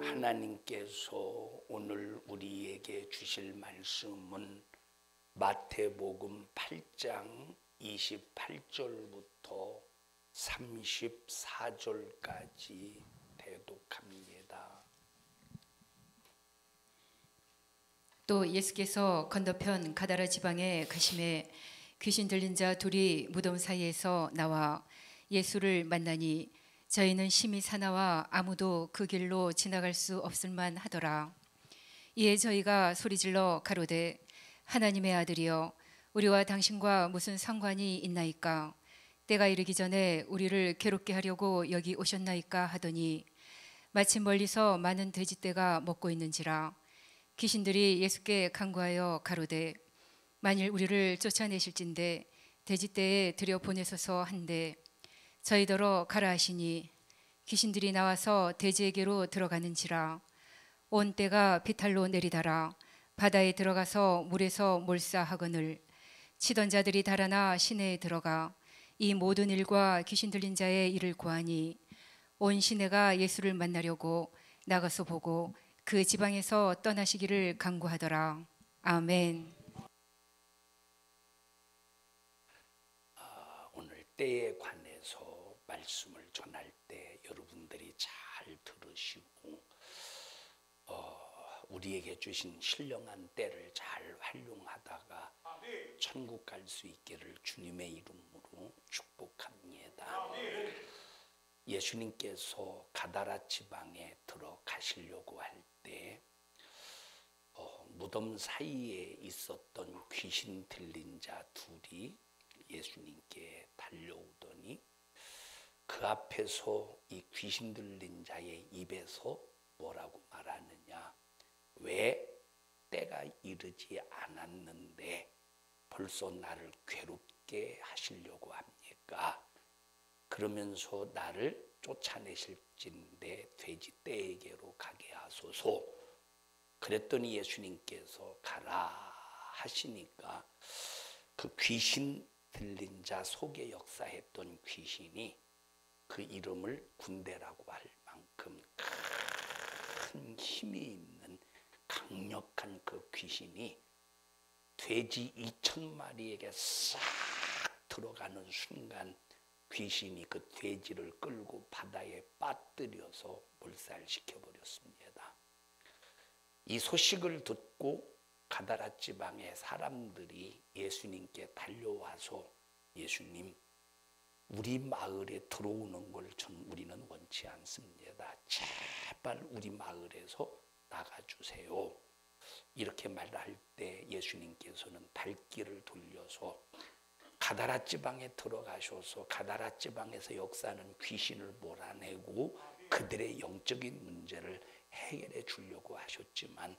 하나님께서 오늘 우리에게 주실 말씀은 마태복음 8장 28절부터 34절까지 대독합니다. 또 예수께서 건너편 가다라 지방에 가심에 귀신 들린 자 둘이 무덤 사이에서 나와 예수를 만나니 저희는 심히 사나와 아무도 그 길로 지나갈 수 없을 만하더라. 이에 저희가 소리질러 가로되 하나님의 아들이여 우리와 당신과 무슨 상관이 있나이까? 때가 이르기 전에 우리를 괴롭게 하려고 여기 오셨나이까 하더니 마침 멀리서 많은 돼지떼가 먹고 있는지라. 귀신들이 예수께 간구하여 가로되 만일 우리를 쫓아내실진대 돼지떼에 들여보내소서 한데 저희더러 가라 하시니 귀신들이 나와서 돼지에게로 들어가는지라. 온 떼가 비탈로 내리달아 바다에 들어가서 물에서 몰사하거늘 치던 자들이 달아나 시내에 들어가 이 모든 일과 귀신 들린 자의 일을 고하니 온 시내가 예수를 만나려고 나가서 보고 그 지방에서 떠나시기를 간구하더라. 아멘. 오늘 때에 관해서 말씀을 전할 때 여러분들이 잘 들으시고 우리에게 주신 신령한 때를 잘 활용하다가 천국 갈 수 있기를 주님의 이름으로 축복합니다. 예수님께서 가다라 지방에 들어가시려고 할 때 무덤 사이에 있었던 귀신 들린 자 둘이 예수님께 달려오더니 그 앞에서 이 귀신 들린 자의 입에서 뭐라고 말하느냐? 왜 때가 이르지 않았는데 벌써 나를 괴롭게 하시려고 합니까? 그러면서 나를 쫓아내실진대 돼지떼에게로 가게 하소서. 그랬더니 예수님께서 가라 하시니까 그 귀신 들린 자 속에 역사했던 귀신이 그 이름을 군대라고 할 만큼 큰 힘이 있는 강력한 그 귀신이 돼지 2,000마리에게 싹 들어가는 순간 귀신이 그 돼지를 끌고 바다에 빠뜨려서 몰살시켜버렸습니다. 이 소식을 듣고 가다라 지방의 사람들이 예수님께 달려와서 예수님, 우리 마을에 들어오는 걸 우리는 원치 않습니다. 제발 우리 마을에서 나가주세요. 이렇게 말할 때 예수님께서는 발길을 돌려서 가다라 지방에 들어가셔서 가다라 지방에서 역사하는 귀신을 몰아내고 그들의 영적인 문제를 해결해 주려고 하셨지만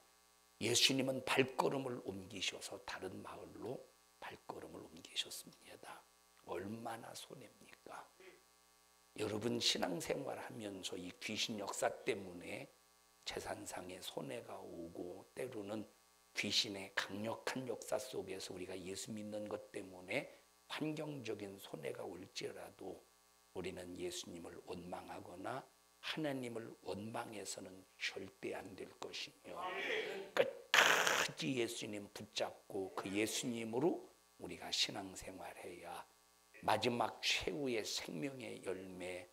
예수님은 발걸음을 옮기셔서 다른 마을로 발걸음을 옮기셨습니다. 얼마나 손해입니까? 여러분 신앙생활 하면서 이 귀신 역사 때문에 재산상의 손해가 오고 때로는 귀신의 강력한 역사 속에서 우리가 예수 믿는 것 때문에 환경적인 손해가 올지라도 우리는 예수님을 원망하거나 하나님을 원망해서는 절대 안 될 것이며 끝까지 예수님 붙잡고 그 예수님으로 우리가 신앙생활해야 마지막 최후의 생명의 열매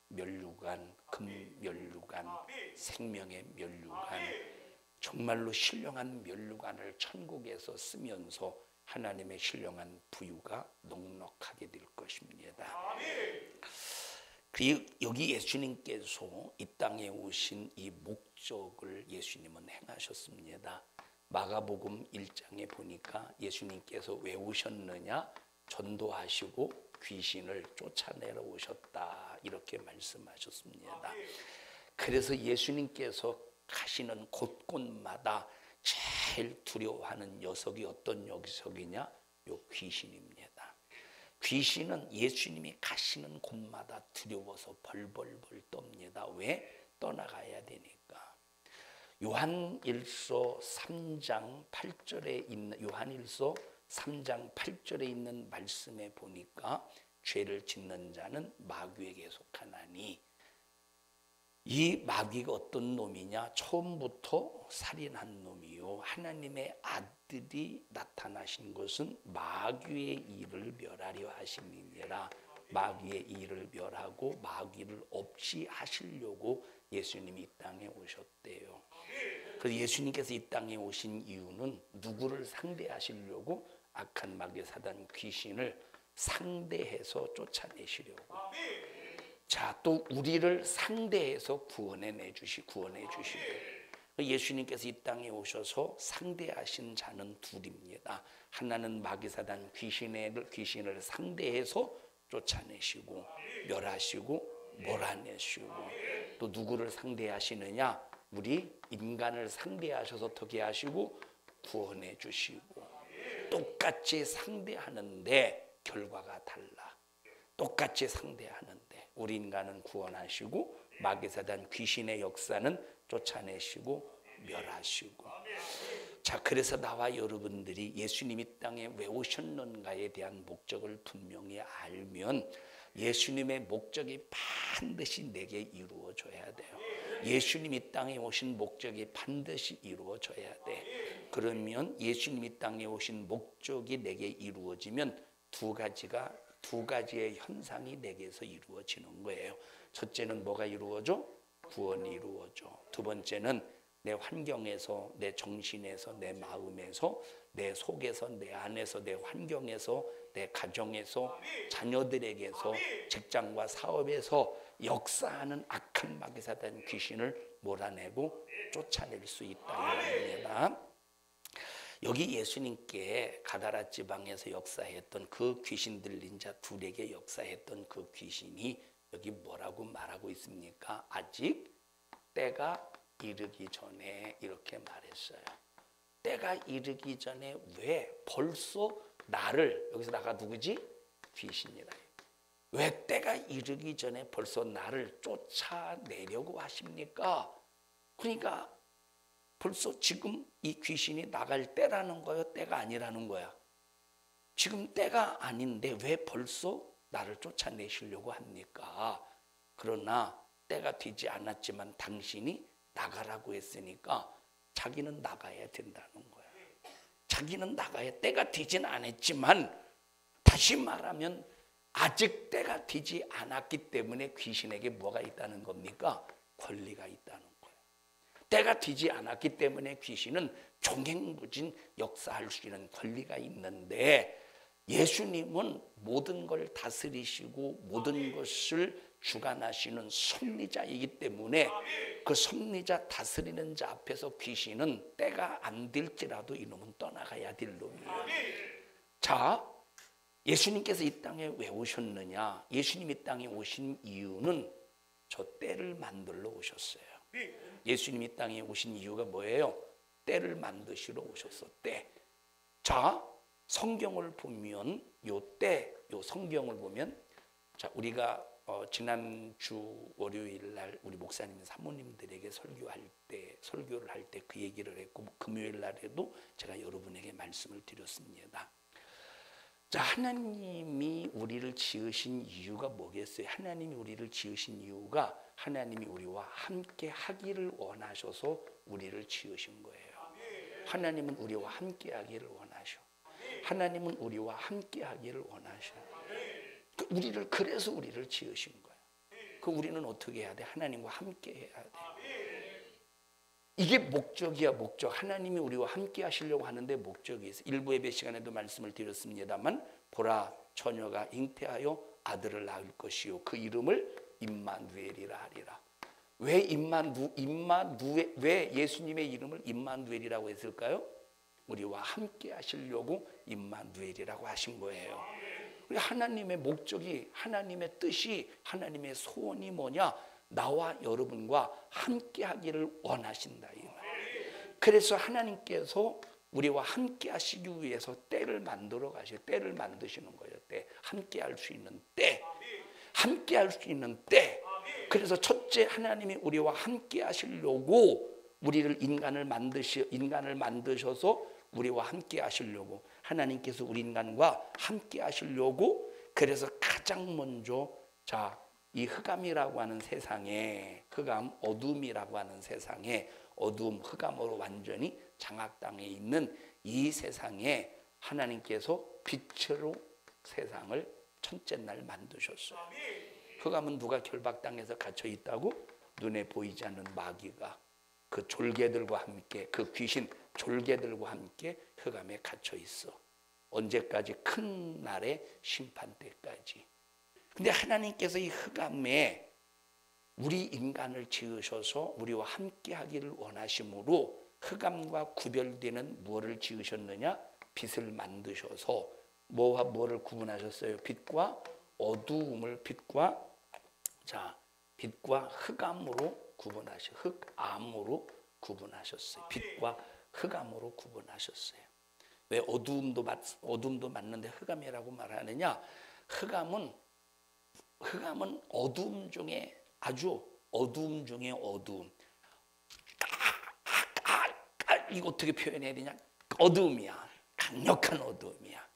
면류관, 금면류관, 생명의 면류관, 정말로 신령한 면류관을 천국에서 쓰면서 하나님의 신령한 부유가 넉넉하게 될 것입니다. 그리고 여기 예수님께서 이 땅에 오신 이 목적을 예수님은 행하셨습니다. 마가복음 1장에 보니까 예수님께서 왜 오셨느냐? 전도하시고 귀신을 쫓아내러 오셨다. 이렇게 말씀하셨습니다. 그래서 예수님께서 가시는 곳곳마다 제일 두려워하는 녀석이 어떤 녀석이냐? 요 귀신입니다. 귀신은 예수님이 가시는 곳마다 두려워서 벌벌벌 떱니다. 왜? 떠나가야 되니까. 요한일서 3장 8절에 있는 요한일서 3장 8절에 있는 말씀에 보니까 죄를 짓는 자는 마귀에게 속하나니 이 마귀가 어떤 놈이냐? 처음부터 살인한 놈이요. 하나님의 아들이 나타나신 것은 마귀의 일을 멸하려 하심이니라. 마귀의 일을 멸하고 마귀를 없이 하시려고 예수님이 이 땅에 오셨대요. 그래서 예수님께서 이 땅에 오신 이유는 누구를 상대하시려고? 악한 마귀 사단 귀신을 상대해서 쫓아내시려고. 자, 또 우리를 상대해서 구원해 주시고. 예수님께서 이 땅에 오셔서 상대하신 자는 둘입니다. 하나는 마귀 사단 귀신을 상대해서 쫓아내시고 멸하시고 몰아내시고, 또 누구를 상대하시느냐? 우리 인간을 상대하셔서 어떻게 하시고 구원해 주시고. 똑같이 상대하는데 결과가 달라. 똑같이 상대하는데 우리 인간은 구원하시고 마귀 사단 귀신의 역사는 쫓아내시고 멸하시고. 자, 그래서 나와 여러분들이 예수님이 땅에 왜 오셨는가에 대한 목적을 분명히 알면 예수님의 목적이 반드시 내게 이루어져야 돼요. 예수님이 땅에 오신 목적이 반드시 이루어져야 돼. 그러면 예수님이 땅에 오신 목적이 내게 이루어지면 두 가지의 현상이 내게서 이루어지는 거예요. 첫째는 뭐가 이루어져? 구원이 이루어져. 두 번째는 내 환경에서, 내 정신에서, 내 마음에서, 내 속에서, 내 안에서, 내 환경에서, 내 가정에서, 자녀들에게서, 직장과 사업에서 역사하는 악한 마귀 사단 귀신을 몰아내고 쫓아낼 수 있다 이겁니다. 여기 예수님께 가다라 지방에서 역사했던 그 귀신 들린 자 둘에게 역사했던 그 귀신이 여기 뭐라고 말하고 있습니까? 아직 때가 이르기 전에 이렇게 말했어요. 때가 이르기 전에 왜 벌써 나를, 여기서 나가 누구지? 귀신이라. 왜 때가 이르기 전에 벌써 나를 쫓아내려고 하십니까? 그러니까 벌써 지금 이 귀신이 나갈 때라는 거예요? 때가 아니라는 거야? 지금 때가 아닌데 왜 벌써 나를 쫓아내시려고 합니까? 그러나 때가 되지 않았지만 당신이 나가라고 했으니까 자기는 나가야 된다는 거야. 자기는 나가야, 때가 되진 않았지만 다시 말하면 아직 때가 되지 않았기 때문에 귀신에게 뭐가 있다는 겁니까? 권리가 있다는 거예요. 때가 되지 않았기 때문에 귀신은 종횡무진 역사할 수 있는 권리가 있는데, 예수님은 모든 걸 다스리시고 모든 것을 주관하시는 섭리자이기 때문에 그 섭리자 다스리는 자 앞에서 귀신은 때가 안 될지라도 이놈은 떠나가야 될 놈이에요. 자, 예수님께서 이 땅에 왜 오셨느냐? 예수님이 이 땅에 오신 이유는 저 때를 만들러 오셨어요. 예수님이 이 땅에 오신 이유가 뭐예요? 때를 만드시러 오셨어. 때. 자, 성경을 보면 요 성경을 보면, 자, 우리가 지난주 월요일 날 우리 목사님 사모님들에게 설교를 할 때 그 얘기를 했고, 금요일 날에도 제가 여러분에게 말씀을 드렸습니다. 자, 하나님이 우리를 지으신 이유가 뭐겠어요? 하나님이 우리를 지으신 이유가 하나님이 우리와 함께 하기를 원하셔서 우리를 지으신 거예요. 하나님은 우리와 함께 하기를 원하셔. 하나님은 우리와 함께 하기를 원하셔. 그래서 우리를 지으신 거야. 그 우리는 어떻게 해야 돼? 하나님과 함께 해야 돼. 이게 목적이야, 목적. 하나님이 우리와 함께 하시려고 하는데 목적이 있어. 일부 예배 시간에도 말씀을 드렸습니다만, 보라, 처녀가 잉태하여 아들을 낳을 것이요 그 이름을 임마누엘이라 하리라. 왜 왜 예수님의 이름을 임마누엘이라고 했을까요? 우리와 함께 하시려고 임마누엘이라고 하신 거예요. 하나님의 목적이, 하나님의 뜻이, 하나님의 소원이 뭐냐? 나와 여러분과 함께 하기를 원하신다. 그래서 하나님께서 우리와 함께 하시기 위해서 때를 만들어 가시고, 때를 만드시는 거예요. 때. 함께 할 수 있는 때. 함께 할 수 있는 때. 그래서 첫째, 하나님이 우리와 함께 하시려고 인간을 만드셔서 우리와 함께 하시려고, 하나님께서 우리 인간과 함께 하시려고, 그래서 가장 먼저 이 흑암이라고 하는 세상에, 흑암, 어둠이라고 하는 세상에, 어둠, 흑암으로 완전히 장악당해 있는 이 세상에 하나님께서 빛으로 세상을 첫째 날 만드셨어요. 흑암은 누가 결박당해서 갇혀 있다고? 눈에 보이지 않는 마귀가 그 졸개들과 함께, 그 귀신 졸개들과 함께 흑암에 갇혀 있어. 언제까지? 큰 날의 심판 때까지. 근데 하나님께서 이 흑암에 우리 인간을 지으셔서 우리와 함께 하기를 원하심으로 흑암과 구별되는 무엇을 지으셨느냐? 빛을 만드셔서 뭐와 뭐를 구분하셨어요? 빛과 어두움을 빛과 흑암으로 흑암으로 구분하셨어요. 빛과 흑암으로 구분하셨어요. 왜 어두움도 맞는데 흑암이라고 말하느냐? 흑암은 어두움 중에 아주 어두움 중에 어두움. 이거 어떻게 표현해야 되냐? 어두움이야. 강력한 어두움이야.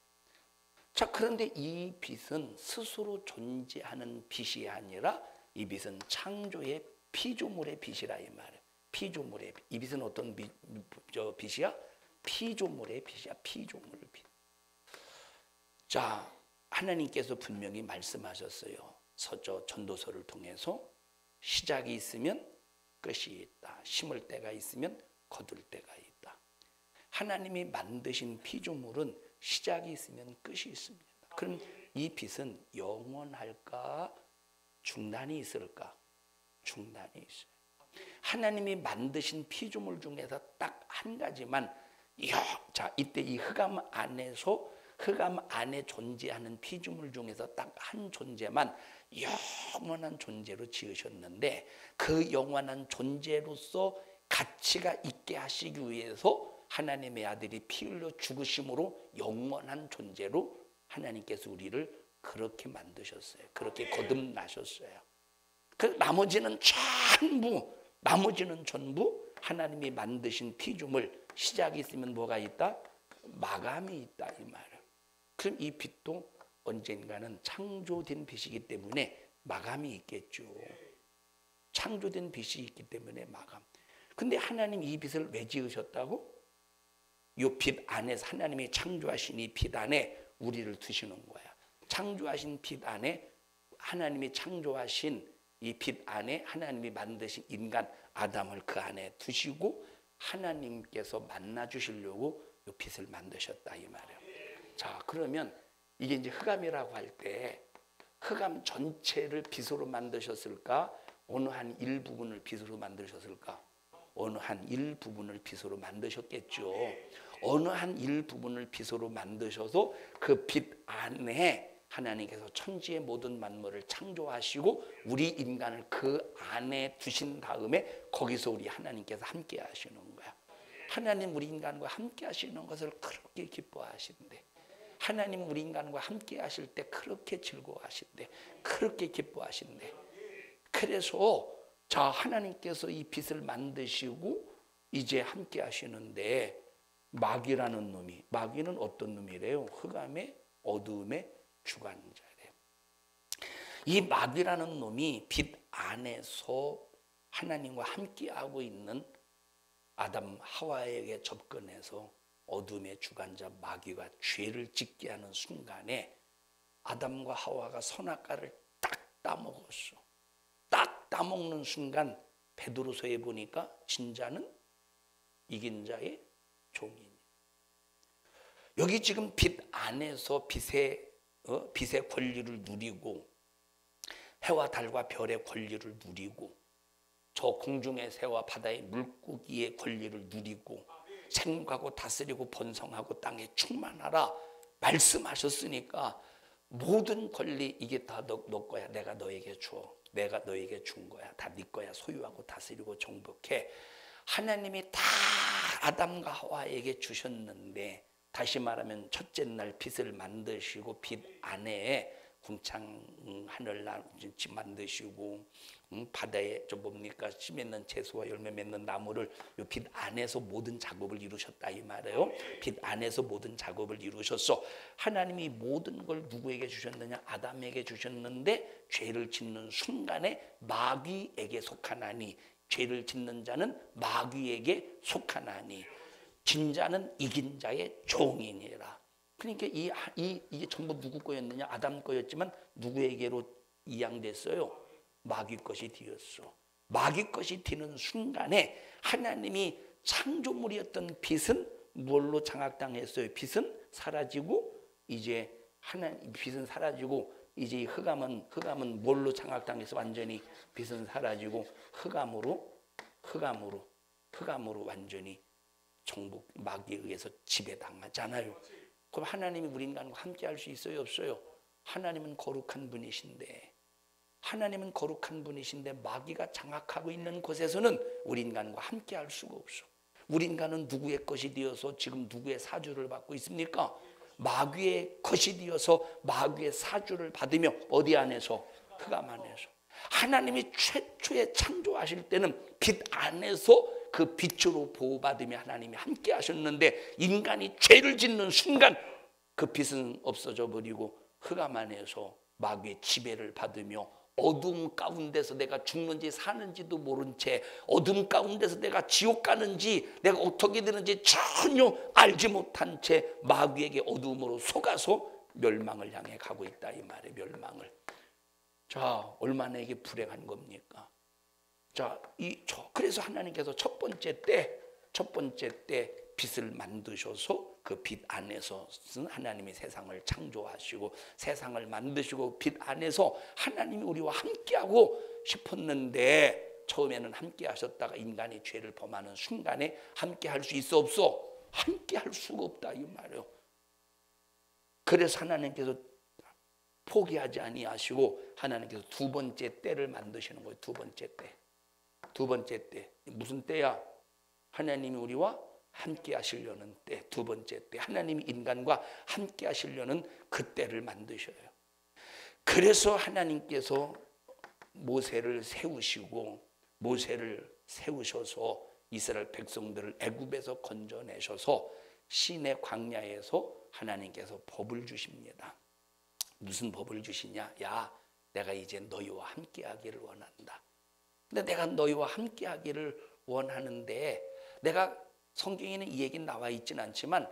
자, 그런데 이 빛은 스스로 존재하는 빛이 아니라 이 빛은 창조의 피조물의 빛이라 이 말이에요. 피조물의 빛. 이 빛은 어떤 빛이야? 피조물의 빛이야. 피조물 빛. 자, 하나님께서 분명히 말씀하셨어요. 전도서를 통해서 시작이 있으면 끝이 있다. 심을 때가 있으면 거둘 때가 있다. 하나님이 만드신 피조물은 시작이 있으면 끝이 있습니다. 그럼 이 빛은 영원할까? 중단이 있을까? 중단이 있어요. 하나님이 만드신 피조물 중에서 딱 한 가지만, 이때 이 흑암 안에 존재하는 피조물 중에서 딱 한 존재만 영원한 존재로 지으셨는데, 그 영원한 존재로서 가치가 있게 하시기 위해서 하나님의 아들이 피 흘려 죽으심으로 영원한 존재로 하나님께서 우리를 그렇게 만드셨어요. 그렇게 거듭나셨어요. 그 나머지는 전부 하나님이 만드신 피조물, 시작이 있으면 뭐가 있다? 마감이 있다 이 말이에요. 그럼 이 빛도 언젠가는 창조된 빛이기 때문에 마감이 있겠죠. 창조된 빛이 있기 때문에 마감. 근데 하나님 이 빛을 왜 지으셨다고? 이 빛 안에서 하나님이 창조하신 이 빛 안에 우리를 두시는 거야. 창조하신 빛 안에, 하나님이 창조하신 이 빛 안에 하나님이 만드신 인간 아담을 그 안에 두시고 하나님께서 만나 주시려고 이 빛을 만드셨다 이 말이에요. 자, 그러면 이게 이제 흑암이라고 할 때 흑암 전체를 빛으로 만드셨을까? 어느 한 일부분을 빛으로 만드셨을까? 어느 한 일부분을 빛으로 만드셨겠죠. 어느 한 일부분을 빛으로 만드셔서 그 빛 안에 하나님께서 천지의 모든 만물을 창조하시고 우리 인간을 그 안에 두신 다음에 거기서 우리 하나님께서 함께 하시는 거야. 하나님 우리 인간과 함께 하시는 것을 그렇게 기뻐하신대. 하나님 우리 인간과 함께 하실 때 그렇게 즐거워하신대. 그렇게 기뻐하신대. 그래서 하나님께서 이 빛을 만드시고 이제 함께 하시는데, 마귀라는 놈이, 마귀는 어떤 놈이래요? 흑암의 어두움의 주관자래요. 이 마귀라는 놈이 빛 안에서 하나님과 함께하고 있는 아담 하와에게 접근해서 어둠의 주관자 마귀가 죄를 짓게 하는 순간에 아담과 하와가 선악과를 딱 따먹었어. 딱 따먹는 순간 베드로서에 보니까 진자는 이긴 자의 종이니. 여기 지금 빛 안에서 빛의 권리를 누리고 해와 달과 별의 권리를 누리고 저 공중의 새와 바다의 물고기의 권리를 누리고 생육하고 다스리고 번성하고 땅에 충만하라 말씀하셨으니까 모든 권리 이게 다 너 거야. 내가 너에게 줘. 내가 너에게 준 거야. 다 네 거야. 소유하고 다스리고 정복해. 하나님이 다 아담과 하와에게 주셨는데, 다시 말하면 첫째 날 빛을 만드시고 빛 안에 궁창 하늘 집 만드시고 바다에 저 뭡니까 씨 맺는 채소와 열매 맺는 나무를 요 빛 안에서 모든 작업을 이루셨다 이 말이에요. 빛 안에서 모든 작업을 이루셨어. 하나님이 모든 걸 누구에게 주셨느냐? 아담에게 주셨는데 죄를 짓는 순간에 마귀에게 속하나니, 죄를 짓는 자는 마귀에게 속하나니 진자는 이긴 자의 종이니라. 그러니까 이게 전부 누구 거였느냐? 아담 거였지만 누구에게로 이양됐어요? 마귀 것이 되었어. 마귀 것이 되는 순간에 하나님이 창조물이었던 빛은 뭘로 장악당했어요? 빛은 사라지고 이제 빛은 사라지고 이제 이 흑암은 뭘로 장악당해서 완전히 빛은 사라지고 흑암으로 완전히 정복 마귀에 의해서 지배당하잖아요. 그럼 하나님이 우리 인간과 함께 할 수 있어요? 없어요? 하나님은 거룩한 분이신데 마귀가 장악하고 있는 곳에서는 우리 인간과 함께 할 수가 없어. 우리 인간은 누구의 것이 되어서 지금 누구의 사주를 받고 있습니까? 마귀의 것이 되어서 마귀의 사주를 받으며 어디 안에서? 흑암 안에서. 하나님이 최초에 창조하실 때는 빛 안에서 그 빛으로 보호받으며 하나님이 함께 하셨는데 인간이 죄를 짓는 순간 그 빛은 없어져 버리고 흑암 안에서 마귀의 지배를 받으며 어둠 가운데서 내가 죽는지 사는지도 모른 채 어둠 가운데서 내가 지옥 가는지 내가 어떻게 되는지 전혀 알지 못한 채 마귀에게 어둠으로 속아서 멸망을 향해 가고 있다 이 말이에요. 멸망을. 자, 얼마나 이게 불행한 겁니까? 자, 그래서 하나님께서 첫 번째 때 빛을 만드셔서 그 빛 안에서 하나님이 세상을 창조하시고 세상을 만드시고 빛 안에서 하나님이 우리와 함께하고 싶었는데 처음에는 함께 하셨다가 인간이 죄를 범하는 순간에 함께 할 수 있어 없어? 함께 할 수가 없다 이 말이에요. 그래서 하나님께서 포기하지 아니하시고 하나님께서 두 번째 때를 만드시는 거예요. 두 번째 때. 무슨 때야? 하나님이 우리와 함께 하시려는 때. 두 번째 때. 하나님이 인간과 함께 하시려는 그 때를 만드셔요. 그래서 하나님께서 모세를 세우셔서 이스라엘 백성들을 애굽에서 건져내셔서 시내 광야에서 하나님께서 법을 주십니다. 무슨 법을 주시냐? 야, 내가 이제 너희와 함께 하기를 원한다. 근데 내가 너희와 함께 하기를 원하는데 내가 성경에는 이 얘기는 나와 있지는 않지만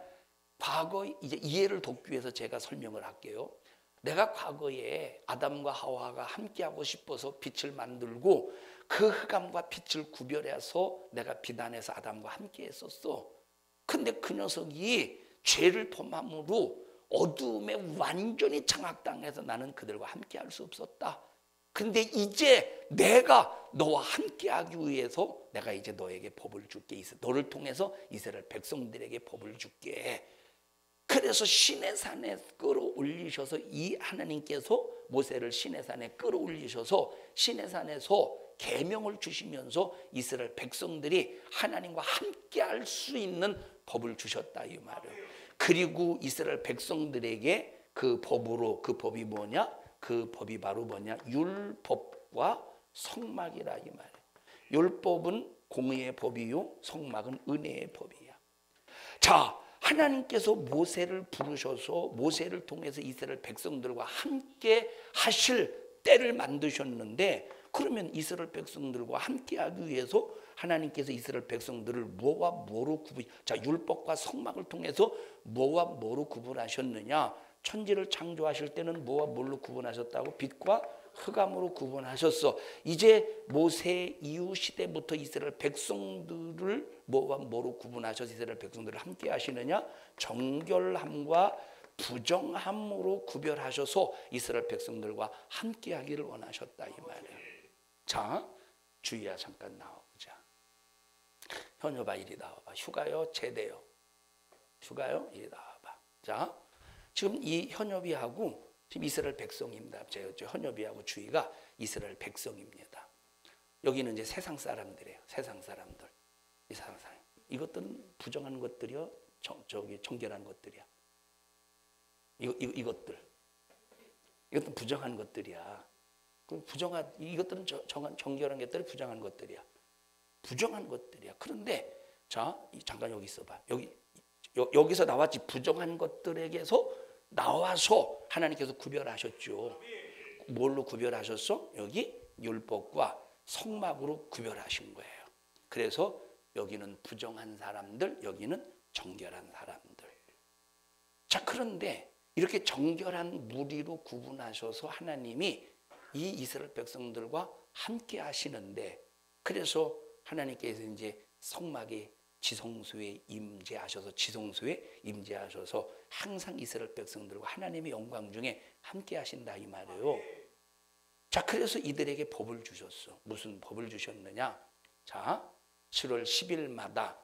과거 이제 이해를 돕기 위해서 제가 설명을 할게요. 내가 과거에 아담과 하와가 함께 하고 싶어서 빛을 만들고 그 흑암과 빛을 구별해서 내가 빛 안에서 아담과 함께 했었어. 근데 그 녀석이 죄를 범함으로 어두움에 완전히 장악당해서 나는 그들과 함께 할 수 없었다. 근데 이제 내가 너와 함께 하기 위해서 내가 이제 너에게 법을 줄게. 너를 통해서 이스라엘 백성들에게 법을 줄게. 그래서 시내산에 끌어올리셔서 이 하나님께서 모세를 시내산에 끌어올리셔서 시내산에서 계명을 주시면서 이스라엘 백성들이 하나님과 함께 할 수 있는 법을 주셨다 이 말이에요. 그리고 이스라엘 백성들에게 그 법이 뭐냐? 그 법이 바로 뭐냐? 율법과 성막이라 이 말이에요. 율법은 공의의 법이요, 성막은 은혜의 법이야. 자, 하나님께서 모세를 부르셔서 모세를 통해서 이스라엘 백성들과 함께 하실 때를 만드셨는데 그러면 이스라엘 백성들과 함께 하기 위해서 하나님께서 이스라엘 백성들을 뭐와 뭐로 율법과 성막을 통해서 뭐와 뭐로 구분하셨느냐? 천지를 창조하실 때는 뭐와 뭘로 구분하셨다고? 빛과 흑암으로 구분하셨어. 이제 모세 이후 시대부터 이스라엘 백성들을 뭐와 뭐로 구분하셔서 이스라엘 백성들을 함께 하시느냐? 정결함과 부정함으로 구별하셔서 이스라엘 백성들과 함께 하기를 원하셨다 이 말이에요. 자, 주희야 잠깐 나와보자. 현여봐 이리 나와봐. 휴가요? 제대요? 휴가요? 이리 나와봐. 자, 지금 이 현엽이하고 지금 이스라엘 백성입니다. 현엽이하고 주희가 이스라엘 백성입니다. 여기는 이제 세상 사람들이에요. 세상 사람들. 이 세상 사람. 이것들은 부정한 것들이요. 정결한 것들이야. 이것들. 이것도 부정한 것들이야. 이것들은 정결한 것들이 부정한 것들이야. 부정한 것들이야. 그런데 자, 잠깐 여기 있어봐. 여기서 나왔지. 부정한 것들에게서 나와서 하나님께서 구별하셨죠. 뭘로 구별하셨어? 여기 율법과 성막으로 구별하신 거예요. 그래서 여기는 부정한 사람들, 여기는 정결한 사람들. 자, 그런데 이렇게 정결한 무리로 구분하셔서 하나님이 이 이스라엘 백성들과 함께 하시는데, 그래서 하나님께서 이제 성막의 지성소에 임재하셔서 항상 이스라엘 백성들과 하나님의 영광 중에 함께 하신다 이 말이에요. 자, 그래서 이들에게 법을 주셨어. 무슨 법을 주셨느냐? 자, 7월 10일마다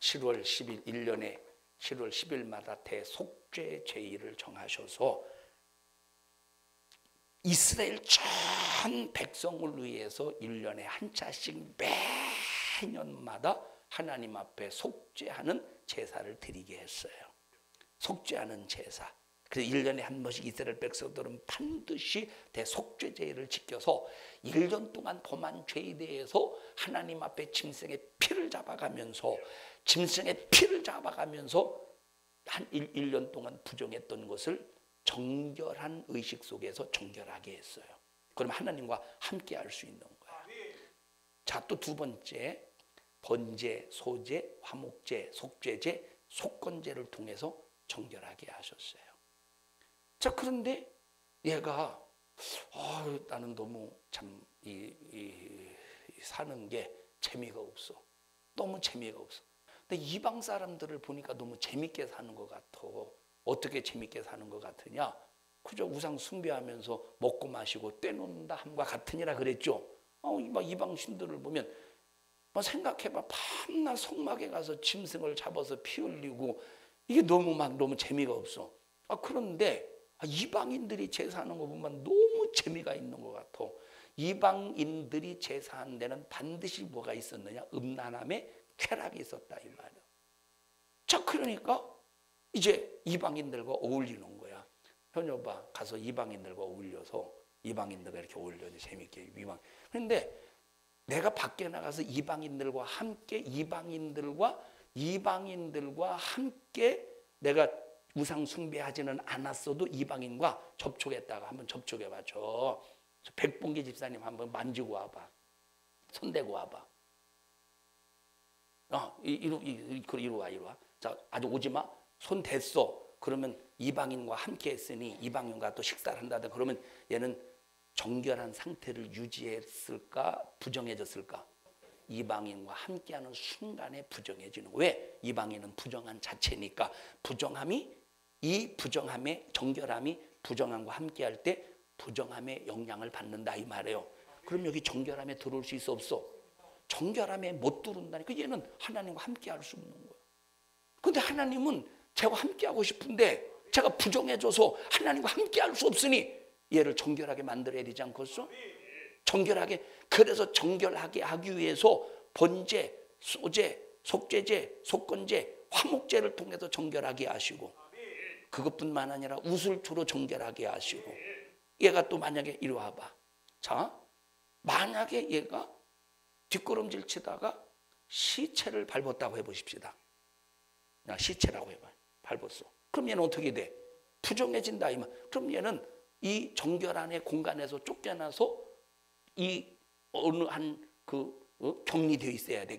1년에 7월 10일마다 대속죄 제의를 정하셔서 이스라엘 전 백성을 위해서 1년에 한 차씩 매년마다 하나님 앞에 속죄하는 제사를 드리게 했어요. 속죄하는 제사. 그래서 1년에 한 번씩 이스라엘 백성들은 반드시 대속죄 제의를 지켜서 1년 동안 범한 죄에 대해서 하나님 앞에 짐승의 피를 잡아가면서 한 1년 동안 부정했던 것을 정결한 의식 속에서 정결하게 했어요. 그럼 하나님과 함께 할 수 있는 거야. 자, 또 두 번째, 번제, 소제, 화목제, 속죄제, 속건제를 통해서 정결하게 하셨어요. 자, 그런데 얘가 나는 너무 참 사는 게 재미가 없어. 너무 재미가 없어. 근데 이방 사람들을 보니까 너무 재밌게 사는 것 같아. 어떻게 재밌게 사는 것 같으냐? 그저 우상 숭배하면서 먹고 마시고 떼놓는다 함과 같으니라 그랬죠. 이방 신들을 보면 생각해봐. 밤낮 성막에 가서 짐승을 잡아서 피 흘리고 이게 너무 재미가 없어. 그런데 이방인들이 제사하는 거 보면 너무 재미가 있는 것 같아. 이방인들이 제사한 데는 반드시 뭐가 있었느냐? 음란함의 쾌락이 있었다 이 말이야. 자, 그러니까 이제 이방인들과 어울리는 거야. 현여봐, 가서 이방인들과 어울려서 이방인들과 이렇게 어울려서 재밌게 그런데 내가 밖에 나가서 이방인들과 함께 내가 우상 숭배하지는 않았어도 이방인과 접촉했다가 한번 접촉해봐. 저 백봉기 집사님 한번 만지고 와봐. 손대고 와봐. 이리 와. 자, 아주 오지 마. 손 댔어. 그러면 이방인과 함께 했으니 이방인과 또 식사를 한다든 그러면 얘는 정결한 상태를 유지했을까? 부정해졌을까? 이방인과 함께하는 순간에 부정해지는 거예요. 왜? 이방인은 부정한 자체니까. 부정함의 정결함이 부정함과 함께할 때 부정함의 영향을 받는다 이 말이에요. 그럼 여기 정결함에 들어올 수 있어 없어? 정결함에 못 들어온다니까. 얘는 하나님과 함께할 수 없는 거예요. 그런데 하나님은 제가 함께하고 싶은데 제가 부정해져서 하나님과 함께할 수 없으니 얘를 정결하게 만들어야 되지 않겠어? 그래서 정결하게 하기 위해서 번제, 소제, 속죄제, 속건제, 화목제를 통해서 정결하게 하시고, 그것뿐만 아니라 우슬초로 정결하게 하시고, 얘가 또 만약에 이리 와봐. 자, 만약에 얘가 뒷걸음질 치다가 시체를 밟았다고 해보십시다. 시체라고 해봐. 밟았어. 그럼 얘는 어떻게 돼? 부정해진다 이 말. 그럼 얘는 이 정결한의 공간에서 쫓겨나서 이 어느 한 격리되어 있어야 돼.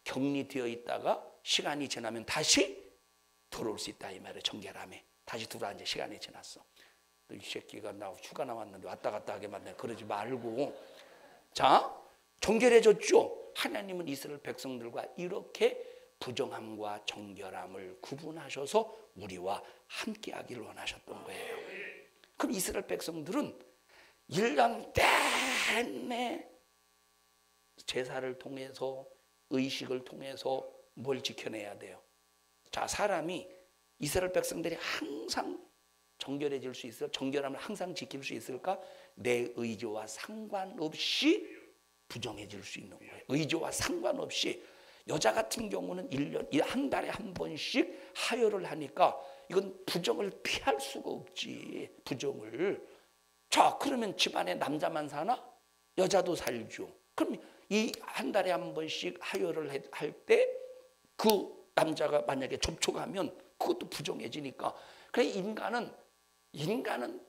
격리되어 있다가 시간이 지나면 다시 들어올 수 있다 이 말이야. 정결함에 다시 들어와. 이제 시간이 지났어. 이 새끼가 나 휴가 나왔는데 왔다 갔다 하게 만나. 그러지 말고. 자, 정결해졌죠. 하나님은 이스라엘 백성들과 이렇게 부정함과 정결함을 구분하셔서 우리와 함께하기를 원하셨던 거예요. 그럼 이스라엘 백성들은 1년 내내 제사를 통해서 의식을 통해서 뭘 지켜내야 돼요? 자, 사람이 이스라엘 백성들이 항상 정결해질 수 있어? 정결함을 항상 지킬 수 있을까? 내 의지와 상관없이 부정해질 수 있는 거예요. 의지와 상관없이. 여자 같은 경우는 한 달에 한 번씩 하혈을 하니까 이건 부정을 피할 수가 없지. 부정을. 자, 그러면 집안에 남자만 사나? 여자도 살죠. 그럼 이 한 달에 한 번씩 하혈을 할 때 그 남자가 만약에 접촉하면 그것도 부정해지니까. 그래 인간은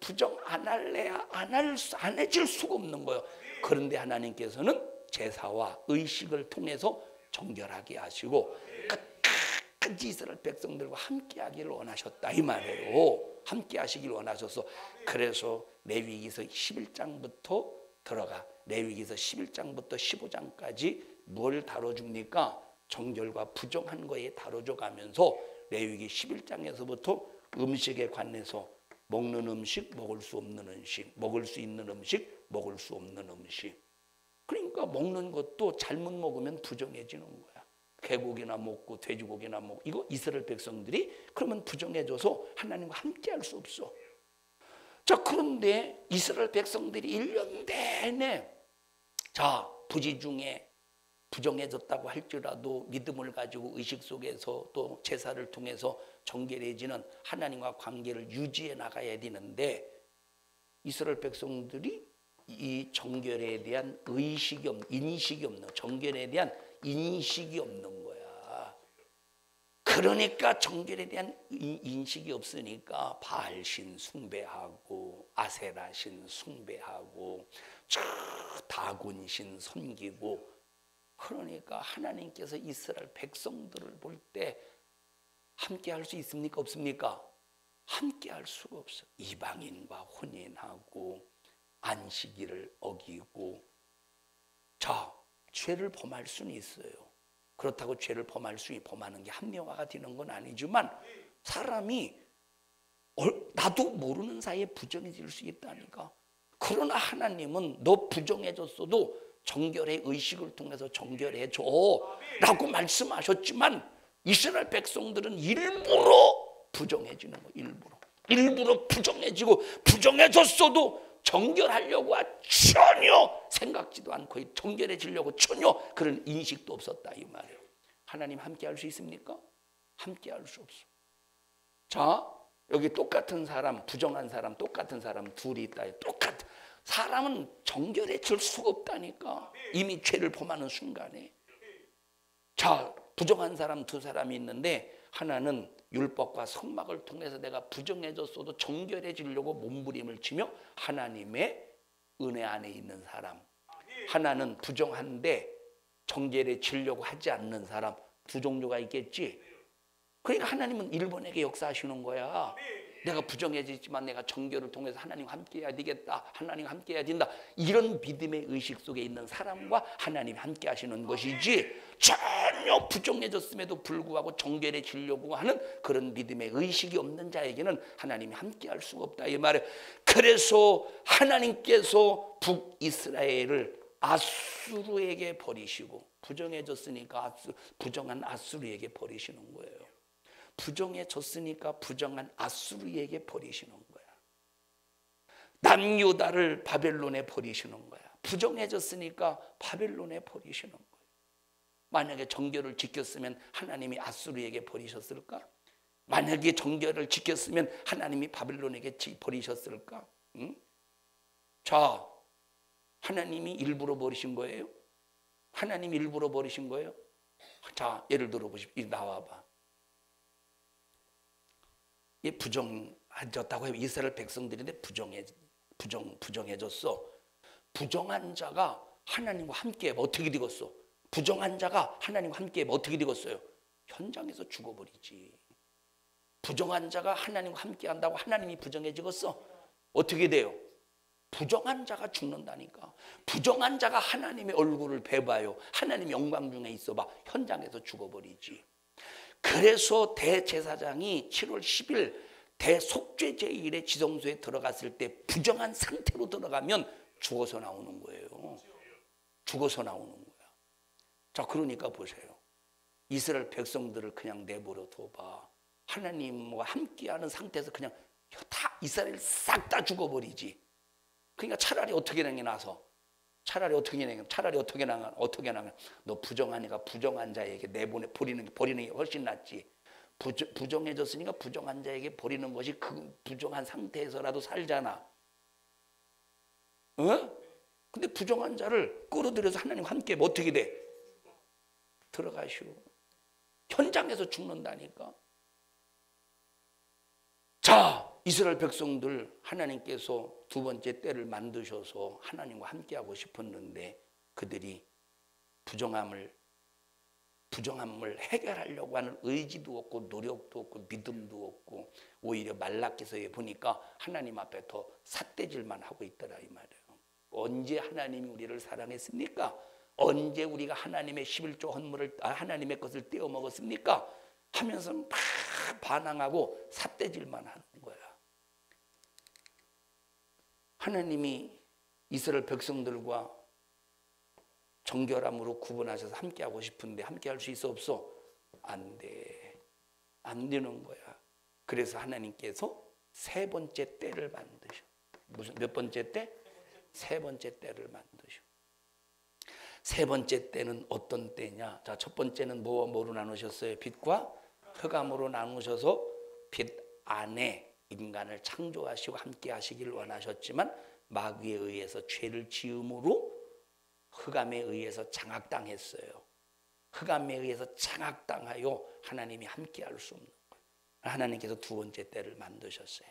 부정 안 할래야 안 해질 수가 없는 거예요. 그런데 하나님께서는 제사와 의식을 통해서 정결하게 하시고 끝까지 이스라엘 백성들과 함께 하기를 원하셨다 이 말이에요. 함께 하시길 원하셔서. 그래서 레위기서 11장부터 들어가. 레위기서 11장부터 15장까지 뭘 다뤄줍니까? 정결과 부정한 거에 다뤄줘 가면서 레위기 11장에서부터 음식에 관해서 먹는 음식, 먹을 수 없는 음식, 먹을 수 있는 음식, 먹을 수 없는 음식. 그러니까 먹는 것도 잘못 먹으면 부정해지는 거야. 개고기나 먹고 돼지고기나 먹고 이거 이스라엘 백성들이 그러면 부정해져서 하나님과 함께 할 수 없어. 자, 그런데 이스라엘 백성들이 1년 내내 자, 부지 중에 부정해졌다고 할지라도 믿음을 가지고 의식 속에서 또 제사를 통해서 정결해지는 하나님과 관계를 유지해 나가야 되는데 이스라엘 백성들이 이 정결에 대한 인식이 없는 정결에 대한 인식이 없는 거야. 그러니까 정결에 대한 인식이 없으니까 바알신 숭배하고 아세라신 숭배하고 다곤신 섬기고. 그러니까 하나님께서 이스라엘 백성들을 볼 때 함께 할 수 있습니까? 없습니까? 함께 할 수가 없어. 이방인과 혼인하고 안식일을 어기고. 자, 죄를 범할 수는 있어요. 그렇다고 죄를 범하는 게 합리화가 되는 건 아니지만 사람이 나도 모르는 사이에 부정해질 수 있다니까. 그러나 하나님은 너 부정해졌어도 정결의 의식을 통해서 정결해줘 라고 말씀하셨지만 이스라엘 백성들은 일부러 부정해지는 거예요. 일부러 부정해지고 부정해졌어도 정결하려고 전혀 생각지도 않고 정결해지려고 전혀 그런 인식도 없었다 이 말이에요. 하나님 함께 할 수 있습니까? 함께 할 수 없어. 자, 여기 똑같은 사람, 부정한 사람, 똑같은 사람 둘이 있다. 똑같은 사람은 정결해질 수가 없다니까. 이미 죄를 범하는 순간에. 자, 부정한 사람 두 사람이 있는데 하나는 율법과 성막을 통해서 내가 부정해졌어도 정결해지려고 몸부림을 치며 하나님의 은혜 안에 있는 사람. 하나는 부정한데 정결해지려고 하지 않는 사람. 두 종류가 있겠지. 그러니까 하나님은 일본에게 역사하시는 거야. 내가 부정해지지만 내가 정결을 통해서 하나님과 함께해야 되겠다. 하나님과 함께해야 된다. 이런 믿음의 의식 속에 있는 사람과 하나님이 함께 하시는 것이지 전혀 부정해졌음에도 불구하고 정결해지려고 하는 그런 믿음의 의식이 없는 자에게는 하나님이 함께할 수가 없다 이 말이에요. 그래서 하나님께서 북이스라엘을 아수르에게 버리시고 부정해졌으니까 부정한 아수르에게 버리시는 거예요. 부정해졌으니까 부정한 아수르에게 버리시는 거야. 남유다를 바벨론에 버리시는 거야. 부정해졌으니까 바벨론에 버리시는 거예요. 만약에 정결을 지켰으면 하나님이 아수르에게 버리셨을까? 만약에 정결을 지켰으면 하나님이 바벨론에게 버리셨을까? 응? 자, 하나님이 일부러 버리신 거예요? 하나님이 일부러 버리신 거예요? 자, 예를 들어 보십시오. 나와봐. 이 부정해졌다고 해요. 이스라엘 백성들인데 부정해졌어. 부정한 자가 하나님과 함께 어떻게 되겠어? 부정한 자가 하나님과 함께 어떻게 되겠어요? 현장에서 죽어버리지. 부정한 자가 하나님과 함께 한다고 하나님이 부정해지겠어? 어떻게 돼요? 부정한 자가 죽는다니까. 부정한 자가 하나님의 얼굴을 뵈봐요. 하나님 영광 중에 있어봐. 현장에서 죽어버리지. 그래서 대제사장이 7월 10일 대속죄제일에 지성소에 들어갔을 때 부정한 상태로 들어가면 죽어서 나오는 거예요. 죽어서 나오는 거야. 자, 그러니까 보세요. 이스라엘 백성들을 그냥 내버려 둬봐. 하나님과 함께하는 상태에서 그냥 다 이스라엘 싹 다 죽어버리지. 그러니까 차라리 어떻게 나서 차라리 어떻게 나가 너 부정하니까 부정한 자에게 버리는 게 훨씬 낫지. 부정해졌으니까 부정한 자에게 버리는 것이 그 부정한 상태에서라도 살잖아. 근데 부정한 자를 끌어들여서 하나님과 함께 어떻게 돼? 들어가시오. 현장에서 죽는다니까. 자, 이스라엘 백성들 하나님께서 두 번째 때를 만드셔서 하나님과 함께하고 싶었는데 그들이 부정함을 해결하려고 하는 의지도 없고 노력도 없고 믿음도 없고 오히려 말라기서에 보니까 하나님 앞에 더 삿대질만 하고 있더라 이 말이에요. 언제 하나님이 우리를 사랑했습니까? 언제 우리가 하나님의 11조 헌물을 하나님의 것을 떼어 먹었습니까? 하면서 막 반항하고 삿대질만 하는 거야. 하나님이 이스라엘 백성들과 정결함으로 구분하셔서 함께하고 싶은데 함께할 수 있어 없어? 안 돼. 안 되는 거야. 그래서 하나님께서 세 번째 때를 만드셔. 무슨 몇 번째 때? 세 번째 때를 만드셔. 세 번째 때는 어떤 때냐? 자, 첫 번째는 뭐로 나누셨어요? 빛과 흑암으로 나누셔서 빛 안에 인간을 창조하시고 함께 하시길 원하셨지만 마귀에 의해서 죄를 지음으로 흑암에 의해서 장악당했어요. 흑암에 의해서 장악당하여 하나님이 함께할 수 없는 거예요. 하나님께서 두 번째 때를 만드셨어요.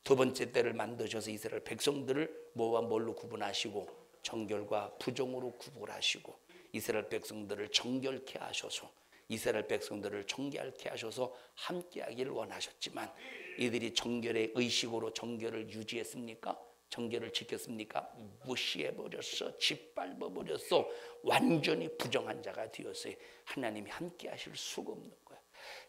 두 번째 때를 만드셔서 이스라엘 백성들을 뭐와 뭘로 구분하시고 정결과 부정으로 구분하시고 이스라엘 백성들을 정결케 하셔서 이스라엘 백성들을 정결케 하셔서 함께하기를 원하셨지만 이들이 정결의 의식으로 정결을 유지했습니까? 정결을 지켰습니까? 무시해버렸어. 짓밟아버렸어. 완전히 부정한 자가 되었어요. 하나님이 함께 하실 수가 없는 거야.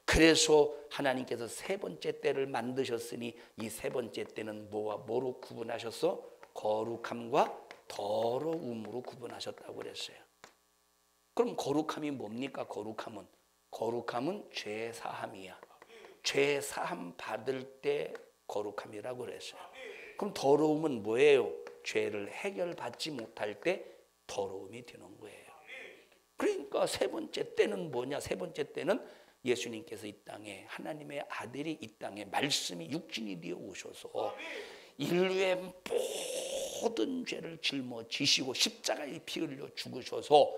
그래서 하나님께서 세 번째 때를 만드셨으니 이 세 번째 때는 뭐와 뭐로 구분하셨어? 거룩함과 더러움으로 구분하셨다고 그랬어요. 그럼 거룩함이 뭡니까? 거룩함은 죄사함이야. 죄사함 받을 때 거룩함이라고 그랬어요. 그럼 더러움은 뭐예요? 죄를 해결받지 못할 때 더러움이 되는 거예요. 그러니까 세 번째 때는 뭐냐? 세 번째 때는 예수님께서 이 땅에 하나님의 아들이 이 땅에 말씀이 육신이 되어 오셔서 인류의 모든 죄를 짊어지시고 십자가에 피 흘려 죽으셔서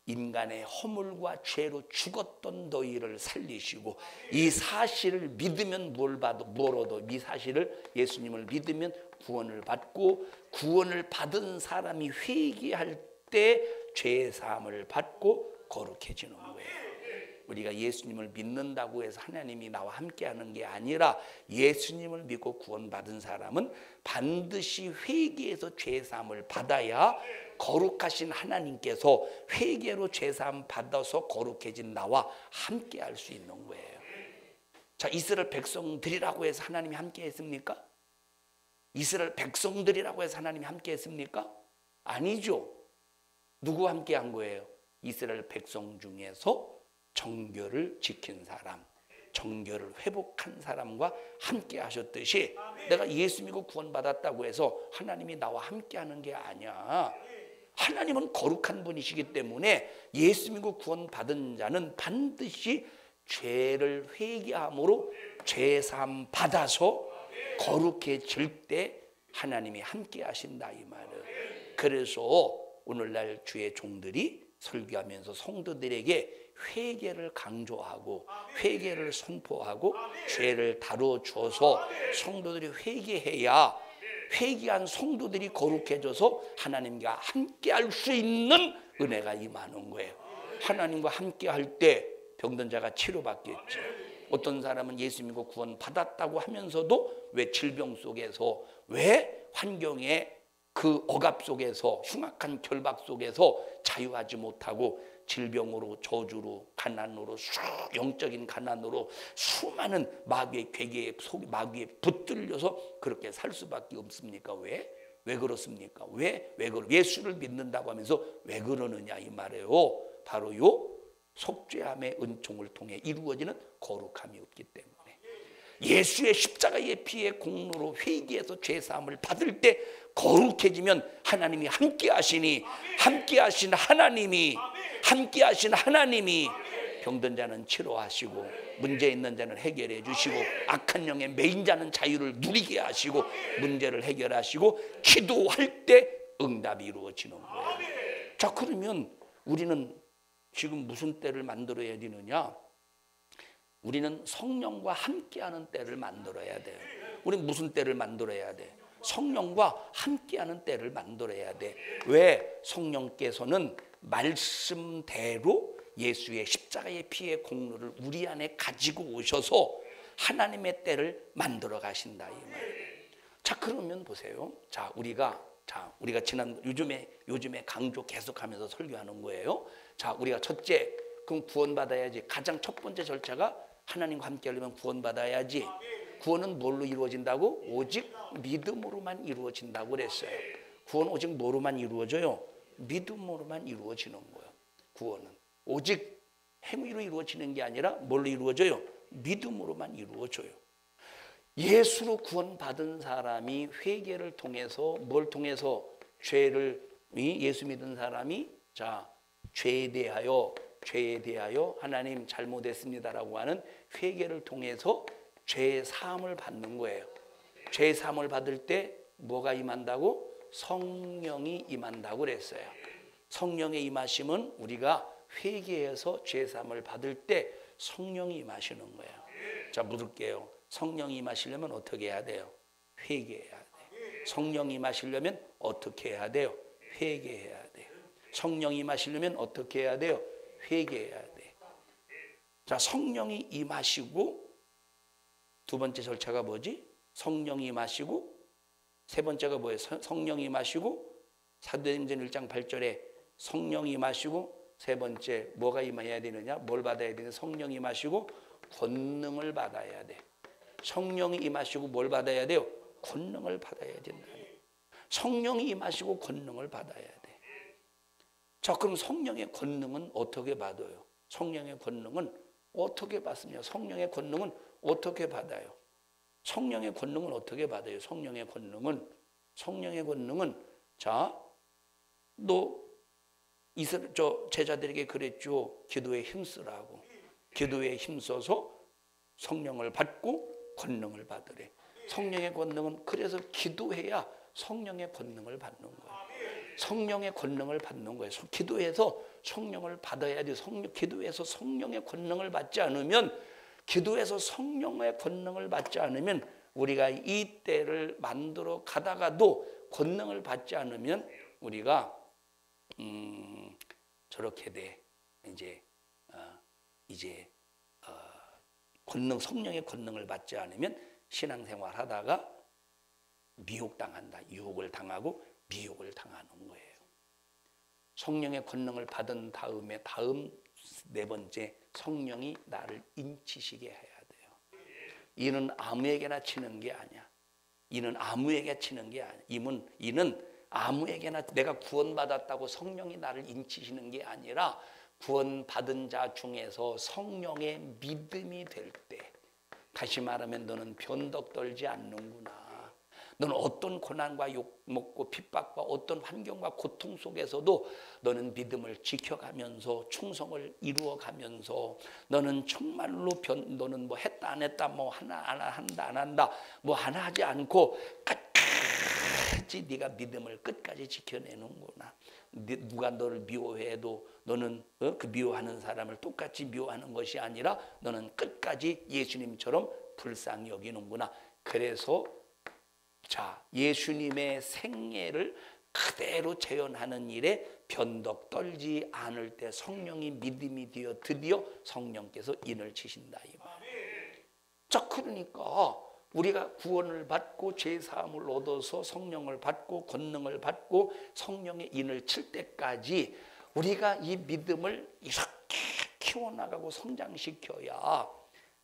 인간의 허물과 죄로 죽었던 너희를 살리시고 이 사실을 믿으면 뭐라도 이 사실을 예수님을 믿으면 구원을 받고 구원을 받은 사람이 회개할 때 죄사함을 받고 거룩해지는 거예요. 우리가 예수님을 믿는다고 해서 하나님이 나와 함께하는 게 아니라 예수님을 믿고 구원받은 사람은 반드시 회개해서 죄사함을 받아야 거룩하신 하나님께서 회개로 죄사함 받아서 거룩해진 나와 함께할 수 있는 거예요. 자, 이스라엘 백성들이라고 해서 하나님이 함께했습니까? 이스라엘 백성들이라고 해서 하나님이 함께했습니까? 아니죠. 누구와 함께한 거예요? 이스라엘 백성 중에서 정결을 지킨 사람, 정결을 회복한 사람과 함께 하셨듯이 내가 예수 믿고 구원받았다고 해서 하나님이 나와 함께 하는 게 아니야. 하나님은 거룩한 분이시기 때문에 예수 믿고 구원받은 자는 반드시 죄를 회개함으로 죄사함 받아서 거룩해질 때 하나님이 함께 하신다 이 말은. 그래서 오늘날 주의 종들이 설교하면서 성도들에게 회개를 강조하고 회개를 선포하고 죄를 다뤄줘서 성도들이 회개해야 회개한 성도들이 거룩해져서 하나님과 함께할 수 있는 은혜가 임하는 거예요. 하나님과 함께할 때 병든 자가 치료받겠죠. 어떤 사람은 예수 믿고 구원 받았다고 하면서도 왜 질병 속에서 왜 환경의 그 억압 속에서 흉악한 결박 속에서 자유하지 못하고 질병으로 저주로 가난으로 영적인 가난으로 수많은 마귀의 괴계에 마귀에 붙들려서 그렇게 살 수밖에 없습니까? 왜 그렇습니까? 왜 예수를 믿는다고 하면서 왜 그러느냐 이 말이에요. 바로 요 속죄함의 은총을 통해 이루어지는 거룩함이 없기 때문에 예수의 십자가의 피의 공로로 회개해서 죄사함을 받을 때 거룩해지면 하나님이 함께 하시니 함께 하신 하나님이 병든 자는 치료하시고 문제 있는 자는 해결해 주시고 악한 영의 메인 자는 자유를 누리게 하시고 문제를 해결하시고 기도할 때 응답이 이루어지는 거예요. 자, 그러면 우리는 지금 무슨 때를 만들어야 되느냐? 우리는 성령과 함께하는 때를 만들어야 돼요. 우리는 무슨 때를 만들어야 돼? 성령과 함께하는 때를 만들어야 돼. 왜? 성령께서는 말씀대로 예수의 십자가의 피의 공로를 우리 안에 가지고 오셔서 하나님의 때를 만들어 가신다 이 말이에요. 자, 그러면 보세요. 우리가 지난 요즘에 강조 계속하면서 설교하는 거예요. 자, 우리가 첫째, 그럼 구원받아야지. 가장 첫 번째 절차가 하나님과 함께 하려면 구원받아야지. 구원은 뭘로 이루어진다고? 오직 믿음으로만 이루어진다고 그랬어요. 구원 오직 뭐로만 이루어져요? 믿음으로만 이루어지는 거예요. 구원은 오직 행위로 이루어지는 게 아니라 뭘로 이루어져요? 믿음으로만 이루어져요. 예수로 구원받은 사람이 회개를 통해서 뭘 통해서 예수 믿은 사람이 죄에 대하여 하나님 잘못했습니다라고 하는 회개를 통해서 죄 사함을 받는 거예요. 죄 사함을 받을 때 뭐가 임한다고? 성령이 임한다고 그랬어요. 성령의 임하심은 우리가 회개해서 죄 사함을 받을 때 성령이 임하시는 거예요. 자, 묻을게요. 성령이 임하시려면 어떻게 해야 돼요? 회개해야 돼요. 성령이 임하시려면 어떻게 해야 돼요? 회개해야 돼요. 성령이 임하시려면 어떻게 해야 돼요? 회개해야 돼요. 자, 성령이 임하시고 두 번째 절차가 뭐지? 성령이 임하시고 세 번째가 뭐예요? 성령이 임하시고 사도행전 1장 8절에 성령이 임하시고 세 번째 뭐가 임해야 되느냐? 뭘 받아야 되느냐? 성령이 임하시고 권능을 받아야 돼. 성령이 임하시고 뭘 받아야 돼요? 권능을 받아야 된다. 성령이 임하시고 권능을 받아야 돼. 자, 그럼 성령의 권능은 어떻게 받아요? 성령의 권능은 어떻게 받습니까? 성령의 권능은 어떻게 받아요? 성령의 권능은 어떻게 받아요? 성령의 권능은 자, 제자들에게 그랬죠. 기도에 힘쓰라고. 기도에 힘써서 성령을 받고 권능을 받으래. 성령의 권능은 그래서 기도해야 성령의 권능을 받는 거예요. 성령의 권능을 받는 거예요. 기도해서 성령을 받아야 돼요. 기도해서 성령의 권능을 받지 않으면 우리가 이 때를 만들어 가다가도 권능을 받지 않으면 우리가 저렇게 돼. 성령의 권능을 받지 않으면 신앙생활 하다가 미혹당한다. 유혹을 당하고 미혹을 당하는 거예요. 성령의 권능을 받은 다음에 다음 네 번째, 성령이 나를 인치시게 해야 돼요. 이는 아무에게나 치는 게 아니야. 이는 아무에게나 내가 구원받았다고 성령이 나를 인치시는 게 아니라 구원받은 자 중에서 성령의 믿음이 될 때, 다시 말하면 너는 변덕 떨지 않는구나. 너는 어떤 고난과 욕먹고 핍박과 어떤 환경과 고통 속에서도 너는 믿음을 지켜가면서 충성을 이루어가면서 너는 정말로 너는 뭐 했다 안 했다 뭐 하나 한다 안 한다 뭐 하나 하지 않고 끝까지 네가 믿음을 끝까지 지켜내는구나. 누가 너를 미워해도 너는 그 미워하는 사람을 똑같이 미워하는 것이 아니라 너는 끝까지 예수님처럼 불쌍히 여기는구나. 그래서 예수님의 생애를 그대로 재현하는 일에 변덕 떨지 않을 때 성령이 믿음이 되어 드디어 성령께서 인을 치신다 이 말이에요. 자, 그러니까 우리가 구원을 받고 죄사함을 얻어서 성령을 받고 권능을 받고 성령의 인을 칠 때까지 우리가 이 믿음을 이렇게 키워나가고 성장시켜야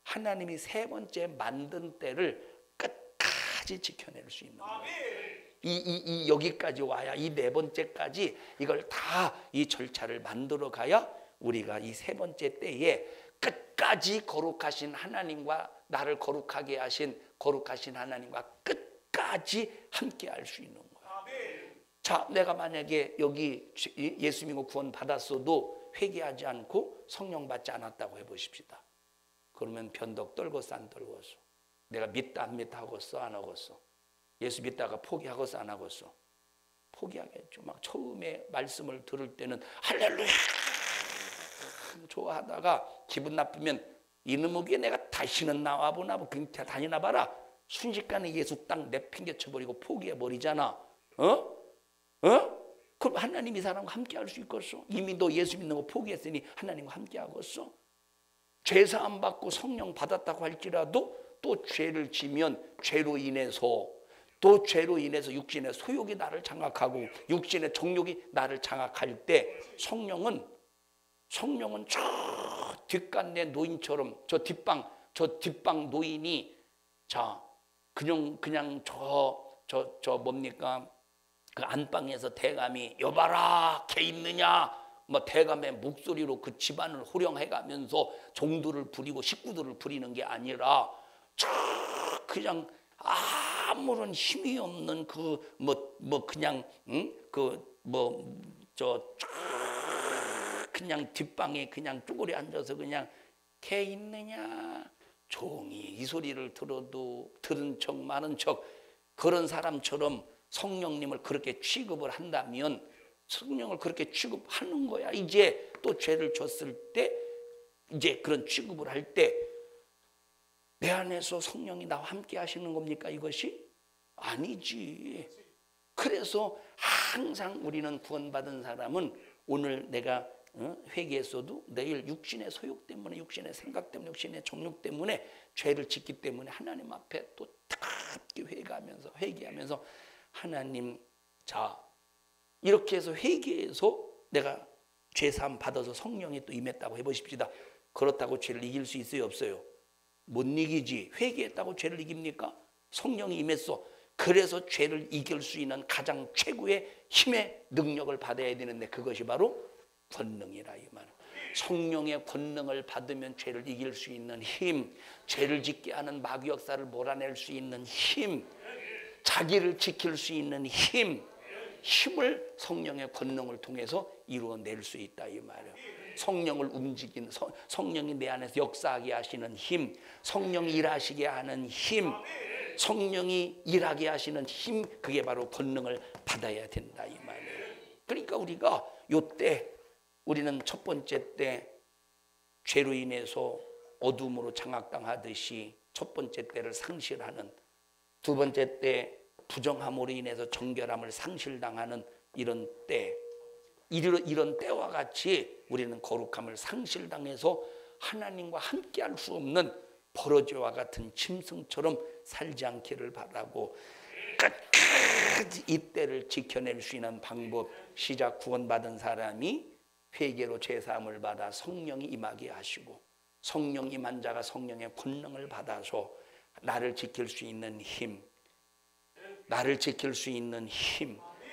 하나님이 세 번째 만든 때를 끝까지 지켜낼 수 있는 거예요. 여기까지 와야 이 네 번째까지 이걸 다 이 절차를 만들어 가야 우리가 이 세 번째 때에 끝까지 거룩하신 하나님과 나를 거룩하게 하신 거룩하신 하나님과 끝까지 함께 할 수 있는 거예요. 자, 내가 만약에 여기 예수 믿고 구원 받았어도 회개하지 않고 성령 받지 않았다고 해보십시다. 그러면 변덕 떨궜어 안 떨궜어? 내가 믿다 안 믿다 하겠어 안 하겠어? 예수 믿다가 포기하겠어 안 하겠어? 포기하겠죠. 막 처음에 말씀을 들을 때는 할렐루야 좋아하다가 기분 나쁘면 이놈의 교회 내가 다시는 나와보나 그냥 다니나 봐라. 순식간에 예수 딱 내팽개쳐버리고 포기해버리잖아. 그럼 하나님 이 사람과 함께 할 수 있겠어? 이미 너 예수 믿는 거 포기했으니 하나님과 함께 하겠어? 죄사함 받고 성령 받았다고 할지라도 또 죄를 지면 죄로 인해서 육신의 소욕이 나를 장악하고 육신의 정욕이 나를 장악할 때 성령은 저 뒷간내 노인처럼 저 뒷방 노인이 자 그냥 저 뭡니까 그 안방에서 대감이 여봐라 개 있느냐 뭐 대감의 목소리로 그 집안을 호령해가면서 종들을 부리고 식구들을 부리는 게 아니라 저 그냥 아무런 힘이 없는 그냥 뒷방에 그냥 쪼그려 앉아서 그냥 개 있느냐 종이 이 소리를 들어도 들은 척 많은 척 그런 사람처럼 성령님을 그렇게 취급을 한다면 성령을 그렇게 취급하는 거야. 이제 또 죄를 졌을 때 이제 그런 취급을 할 때 내 안에서 성령이 나와 함께 하시는 겁니까 이것이? 아니지. 그래서 항상 우리는 구원받은 사람은 오늘 내가 회개했어도 내일 육신의 소욕 때문에 육신의 생각 때문에 육신의 정욕 때문에 죄를 짓기 때문에 하나님 앞에 또 뜨겁게 회개하면서 하나님 자 이렇게 해서 회개해서 내가 죄사함 받아서 성령이 또 임했다고 해보십시다. 그렇다고 죄를 이길 수 있어요 없어요? 못 이기지. 회개했다고 죄를 이깁니까? 성령이 임했어. 그래서 죄를 이길 수 있는 가장 최고의 힘의 능력을 받아야 되는데 그것이 바로 권능이라 이 말이에요. 성령의 권능을 받으면 죄를 이길 수 있는 힘, 죄를 짓게 하는 마귀 역사를 몰아낼 수 있는 힘, 자기를 지킬 수 있는 힘을 성령의 권능을 통해서 이루어낼 수 있다 이 말이에요. 성령을 움직이는 성령이 내 안에서 역사하게 하시는 힘, 성령이 일하시게 하는 힘, 성령이 일하게 하시는 힘 그게 바로 권능을 받아야 된다 이 말이에요. 그러니까 우리가 요때 우리는 첫 번째 때 죄로 인해서 어둠으로 장악당하듯이 첫 번째 때를 상실하는 두 번째 때 부정함으로 인해서 정결함을 상실당하는 이런 때 이런 때와 같이 우리는 거룩함을 상실당해서 하나님과 함께할 수 없는 버러지와 같은 짐승처럼 살지 않기를 바라고 끝까지 이 때를 지켜낼 수 있는 방법 시작 구원받은 사람이 회개로 죄사함을 받아 성령이 임하게 하시고 성령 임한 자가 성령의 권능을 받아서 나를 지킬 수 있는 힘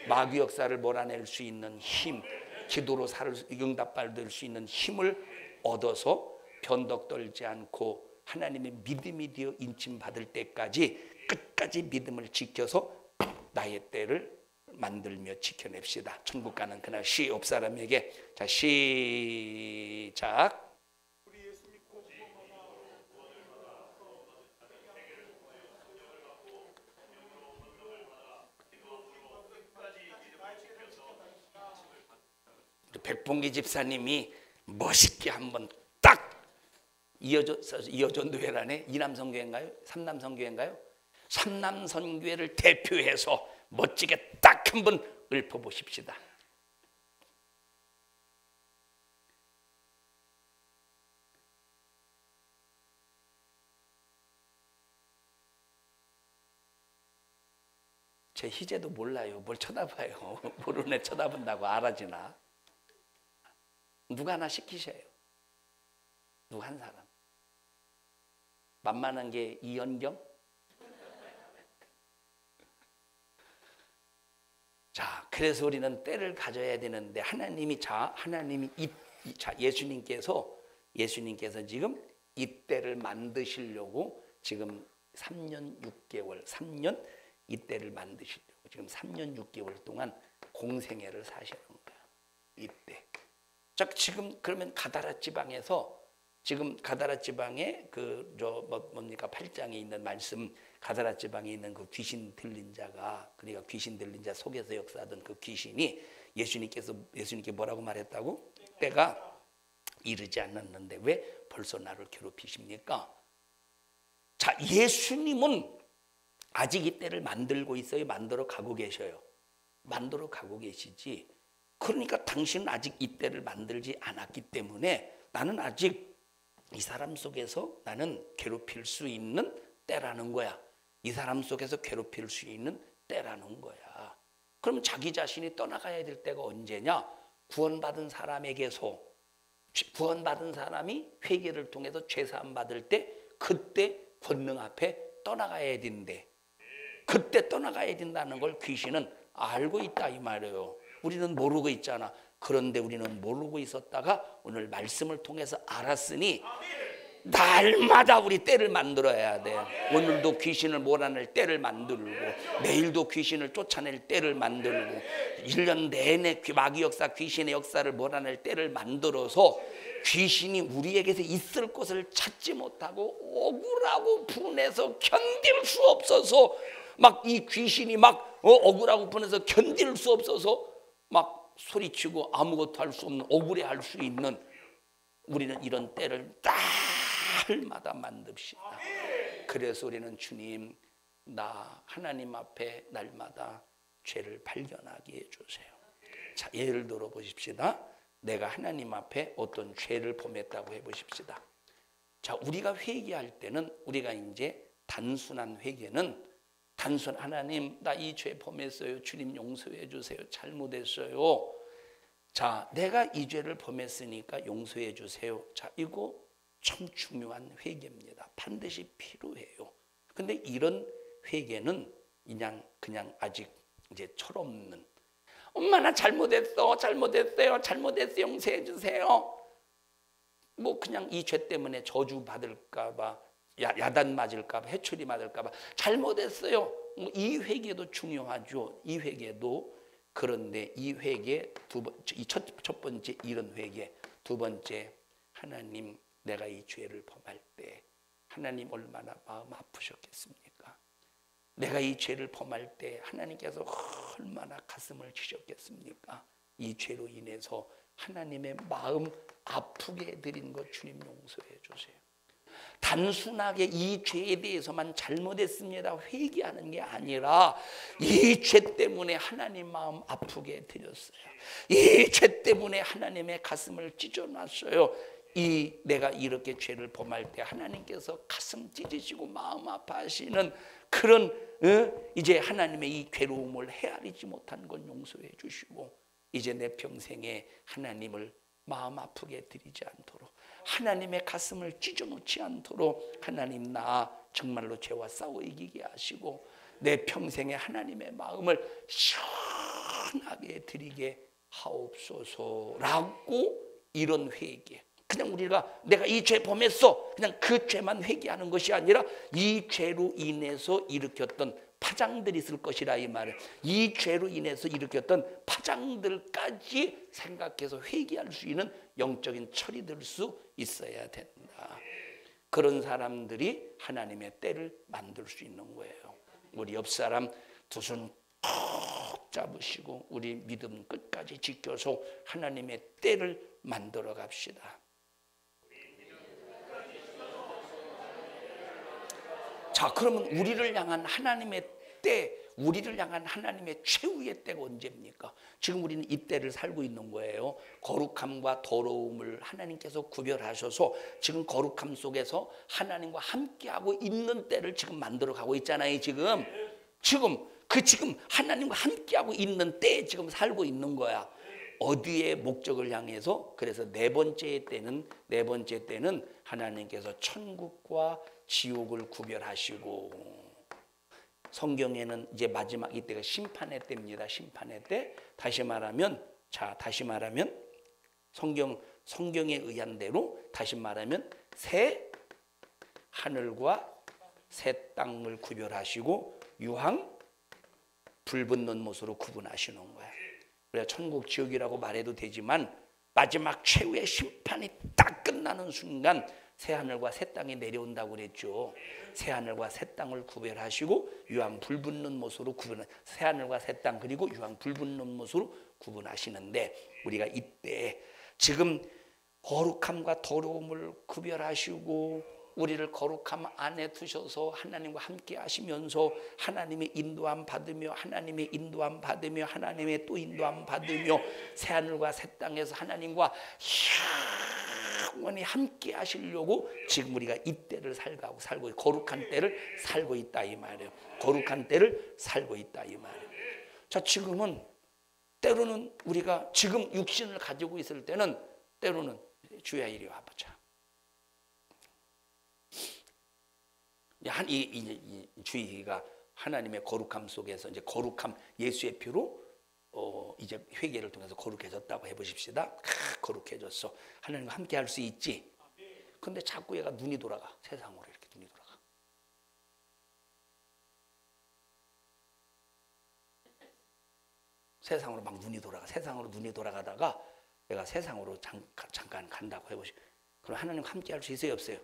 마귀 역사를 몰아낼 수 있는 힘, 기도로 응답받을 수 있는 힘을 얻어서 변덕 떨지 않고 하나님의 믿음이 되어 인침받을 때까지 끝까지 믿음을 지켜서 나의 때를 만들며 지켜냅시다. 천국 가는 그날 시옵 사람에게 자 시작. 백봉기 집사님이 멋있게 한번 딱 이어전도회란에 이남선교회인가요? 삼남선교회인가요? 삼남선교회를 대표해서 멋지게 딱 한번 읊어보십시다. 제 희재도 몰라요. 뭘 쳐다봐요. 모르는 애 쳐다본다고 알아지나. 누가 하나 시키셔요. 누구 한 사람. 만만한 게 이연경? 자, 그래서 우리는 때를 가져야 되는데 하나님이 예수님께서 지금 이 때를 만드시려고 지금 3년 6개월 이 때를 만드시려고 지금 3년 6개월 동안 공생애를 사시는 거야. 이때. 자, 지금 그러면 가다라 지방에서 지금 가다라 지방에 뭡니까 8장에 있는 말씀, 가다라 지방에 있는 그 귀신 들린 자가, 그러니까 귀신 들린 자 속에서 역사하던 그 귀신이 예수님께 뭐라고 말했다고? 때가 이르지 않았는데 왜 벌써 나를 괴롭히십니까? 자, 예수님은 아직 이 때를 만들고 있어요? 만들어 가고 계셔요? 만들어 가고 계시지. 그러니까 당신은 아직 이 때를 만들지 않았기 때문에 나는 아직 이 사람 속에서 나는 괴롭힐 수 있는 때라는 거야. 이 사람 속에서 괴롭힐 수 있는 때라는 거야. 그럼 자기 자신이 떠나가야 될 때가 언제냐? 구원받은 사람에게서, 구원받은 사람이 회개를 통해서 죄사함 받을 때, 그때 권능 앞에 떠나가야 된대. 그때 떠나가야 된다는 걸 귀신은 알고 있다 이 말이에요. 우리는 모르고 있잖아. 그런데 우리는 모르고 있었다가 오늘 말씀을 통해서 알았으니 날마다 우리 때를 만들어야 돼. 오늘도 귀신을 몰아낼 때를 만들고, 내일도 귀신을 쫓아낼 때를 만들고, 1년 내내 마귀 역사, 귀신의 역사를 몰아낼 때를 만들어서 귀신이 우리에게서 있을 곳을 찾지 못하고 억울하고 분해서 견딜 수 없어서 막 이 귀신이 막 억울하고 분해서 견딜 수 없어서 막 소리치고 아무것도 할 수 없는, 억울해할 수 있는, 우리는 이런 때를 날마다 만듭시다. 그래서 우리는 주님, 나 하나님 앞에 날마다 죄를 발견하게 해주세요. 자, 예를 들어 보십시다. 내가 하나님 앞에 어떤 죄를 범했다고 해보십시다. 자, 우리가 회개할 때는, 우리가 이제 단순한 회개는 하나님, 나 이 죄 범했어요. 주님 용서해 주세요. 잘못했어요. 자, 내가 이 죄를 범했으니까 용서해 주세요. 자, 이거 참 중요한 회개입니다. 반드시 필요해요. 근데 이런 회개는 그냥 아직 이제 철없는, 엄마 나 잘못했어요. 용서해 주세요. 뭐 그냥 이 죄 때문에 저주 받을까 봐, 야단 맞을까 봐, 해초리 맞을까 봐 잘못했어요. 이 회개도 중요하죠. 이 회개도. 그런데 이 회개 첫 번째 이런 회개, 두 번째, 하나님, 내가 이 죄를 범할 때 하나님 얼마나 마음 아프셨겠습니까? 내가 이 죄를 범할 때 하나님께서 얼마나 가슴을 치셨겠습니까? 이 죄로 인해서 하나님의 마음 아프게 해드린 것 주님 용서해 주세요. 단순하게 이 죄에 대해서만 잘못했습니다 회개하는 게 아니라, 이 죄 때문에 하나님 마음 아프게 해드렸어요. 이 죄 때문에 하나님의 가슴을 찢어놨어요. 내가 이렇게 죄를 범할 때 하나님께서 가슴 찢으시고 마음 아파하시는 그런 이제 하나님의 이 괴로움을 헤아리지 못한 건 용서해 주시고, 이제 내 평생에 하나님을 마음 아프게 드리지 않도록, 하나님의 가슴을 찢어놓지 않도록 하나님, 나 정말로 죄와 싸워 이기게 하시고 내 평생에 하나님의 마음을 시원하게 드리게 하옵소서라고, 이런 회개. 그냥 우리가 내가 이 죄 범했어, 그냥 그 죄만 회개하는 것이 아니라 이 죄로 인해서 일으켰던 파장들이 있을 것이라 이 말은, 이 죄로 인해서 일으켰던 파장들까지 생각해서 회개할 수 있는 영적인 철이 될 수 있어야 된다. 그런 사람들이 하나님의 때를 만들 수 있는 거예요. 우리 옆 사람 두 손 꼭 잡으시고 우리 믿음 끝까지 지켜서 하나님의 때를 만들어 갑시다. 자, 그러면 우리를 향한 하나님의 때, 우리를 향한 하나님의 최후의 때가 언제입니까? 지금 우리는 이 때를 살고 있는 거예요. 거룩함과 더러움을 하나님께서 구별하셔서 지금 거룩함 속에서 하나님과 함께하고 있는 때를 지금 만들어가고 있잖아요. 지금 하나님과 함께하고 있는 때에 지금 살고 있는 거야. 어디에 목적을 향해서? 그래서 네 번째 때는 하나님께서 천국과 지옥을 구별하시고, 성경에는 이제 마지막 이때가 심판의 때입니다. 심판의 때. 다시 말하면 성경에 의한 대로 다시 말하면 새 하늘과 새 땅을 구별하시고 유황 불 붙는 못으로 구분하시는 거야. 우리가 천국 지옥이라고 말해도 되지만 마지막 최후의 심판이 딱 끝나는 순간 새하늘과 새 땅이 내려온다고 그랬죠. 새하늘과 새 땅을 구별하시고 유황 불붙는 못으로 새하늘과 새 땅 그리고 유황 불붙는 못으로 구분하시는데, 우리가 이때 지금 거룩함과 더러움을 구별하시고 우리를 거룩함 안에 두셔서 하나님과 함께 하시면서 하나님의 인도함 받으며 하나님의 인도함 받으며 하나님의 또 인도함 받으며 새하늘과 새 땅에서 하나님과 영원히 함께 하시려고 지금 우리가 이때를 살고 거룩한 때를 살고 있다 이 말이에요. 거룩한 때를 살고 있다 이 말이에요. 자, 지금은 때로는 우리가 지금 육신을 가지고 있을 때는 때로는 주야 이리 와보자. 이 주의가 하나님의 거룩함 속에서 이제 거룩함 예수의 피로 이제 회개를 통해서 거룩해졌다고 해보십시다. 거룩해졌어. 하나님과 함께 할 수 있지. 근데 자꾸 얘가 눈이 돌아가. 세상으로 이렇게 눈이 돌아가. 세상으로 막 눈이 돌아가. 세상으로 눈이 돌아가다가 얘가 세상으로 잠깐 간다고 해보시. 그럼 하나님과 함께 할 수 있어요, 없어요?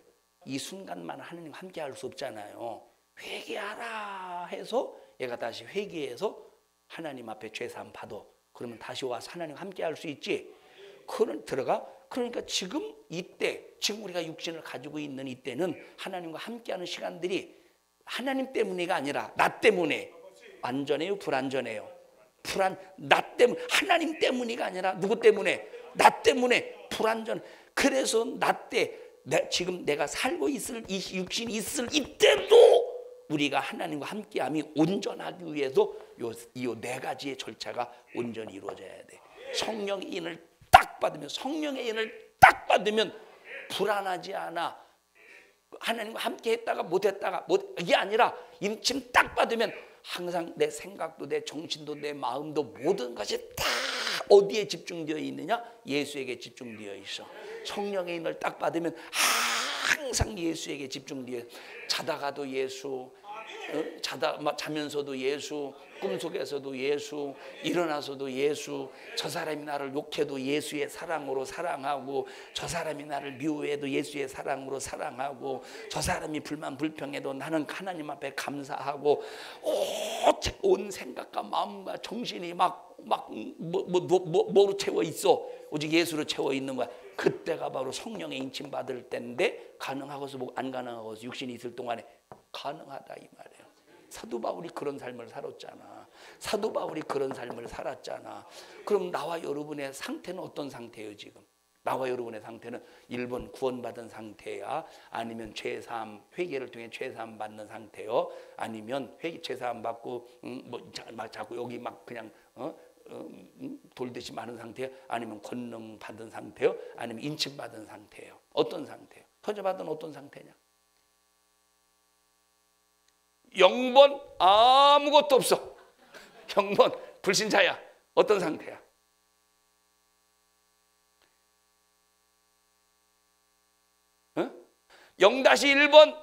이 순간만 하나님과 함께 할 수 없잖아요. 회개하라 해서 얘가 다시 회개해서 하나님 앞에 죄사함 받아. 그러면 다시 와서 하나님과 함께 할 수 있지. 그러니까 지금 이때, 지금 우리가 육신을 가지고 있는 이때는 하나님과 함께하는 시간들이 하나님 때문이가 아니라 나 때문에. 안전해요, 불안전해요? 나 때문에, 하나님 때문이가 아니라 누구 때문에? 나 때문에 불안전. 그래서 지금 내가 살고 있을 이 육신이 있을 이때도 우리가 하나님과 함께함이 온전하기 위해서 이 네 가지의 절차가 온전히 이루어져야 돼. 성령의 인을 딱 받으면 불안하지 않아. 하나님과 함께 했다가 못했다가 이게 아니라 지금 딱 받으면 항상 내 생각도 내 정신도 내 마음도 모든 것이 다 어디에 집중되어 있느냐? 예수에게 집중되어 있어. 성령의 인을 딱 받으면 항상 예수에게 집중되어 있어. 자다가도 예수, 자면서도 예수, 꿈속에서도 예수, 일어나서도 예수. 저 사람이 나를 욕해도 예수의 사랑으로 사랑하고, 저 사람이 나를 미워해도 예수의 사랑으로 사랑하고, 저 사람이 불평해도 나는 하나님 앞에 감사하고, 온 생각과 마음과 정신이 뭐로 채워 있어? 오직 예수로 채워 있는 거야. 그때가 바로 성령의 인침 받을 때인데, 가능하고서 안 가능하고서 육신이 있을 동안에 가능하다 이 말이에요. 사도 바울이 그런 삶을 살았잖아. 사도 바울이 그런 삶을 살았잖아. 그럼 나와 여러분의 상태는 어떤 상태예요 지금? 나와 여러분의 상태는 1번 구원받은 상태야? 아니면 죄사함, 회개를 통해 죄사함 받는 상태요? 아니면 죄사함 받고 자꾸 여기 막 그냥 돌듯이 많은 상태요? 아니면 권능 받은 상태요? 아니면 인침 받은 상태요? 어떤 상태요? 선저받은 어떤 상태냐? 0번 아무것도 없어. 0번 불신자야. 어떤 상태야? 어? 0-1번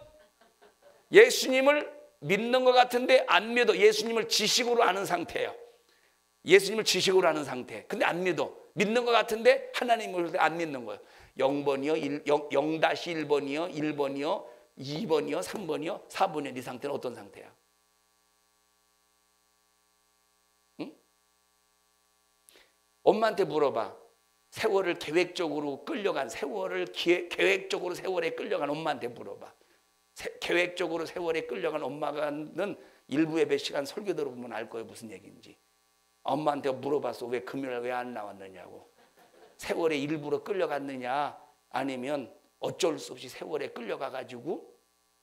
예수님을 믿는 것 같은데 안 믿어. 예수님을 지식으로 아는 상태예요. 예수님을 지식으로 아는 상태. 근데 안 믿어. 믿는 것 같은데 하나님을 안 믿는 거예요. 0번이요, 0-1번이요, 1번이요, 2번이요, 3번이요, 4번이요. 네 상태는 어떤 상태야? 응? 엄마한테 물어봐. 세월을 계획적으로 끌려간, 계획적으로 세월에 끌려간 엄마한테 물어봐. 계획적으로 세월에 끌려간 엄마가는 일부 예배 시간 설교 들어보면 알 거예요. 무슨 얘기인지. 엄마한테 물어봤어. 왜 금요일 왜 안 나왔느냐고. 세월에 일부러 끌려갔느냐, 아니면 어쩔 수 없이 세월에 끌려가가지고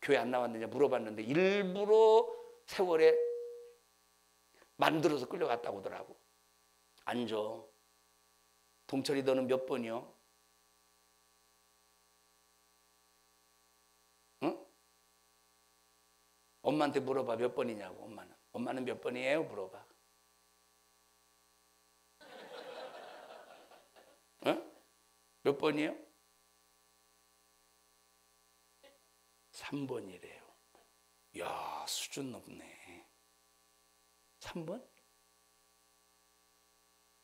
교회 안 나왔느냐 물어봤는데 일부러 세월에 만들어서 끌려갔다고 하더라고. 앉아. 동철이 너는 몇 번이요? 응? 엄마한테 물어봐. 몇 번이냐고. 엄마는 몇 번이에요? 물어봐. 응? 몇 번이요? 3번이래요. 이야, 수준 높네. 3번?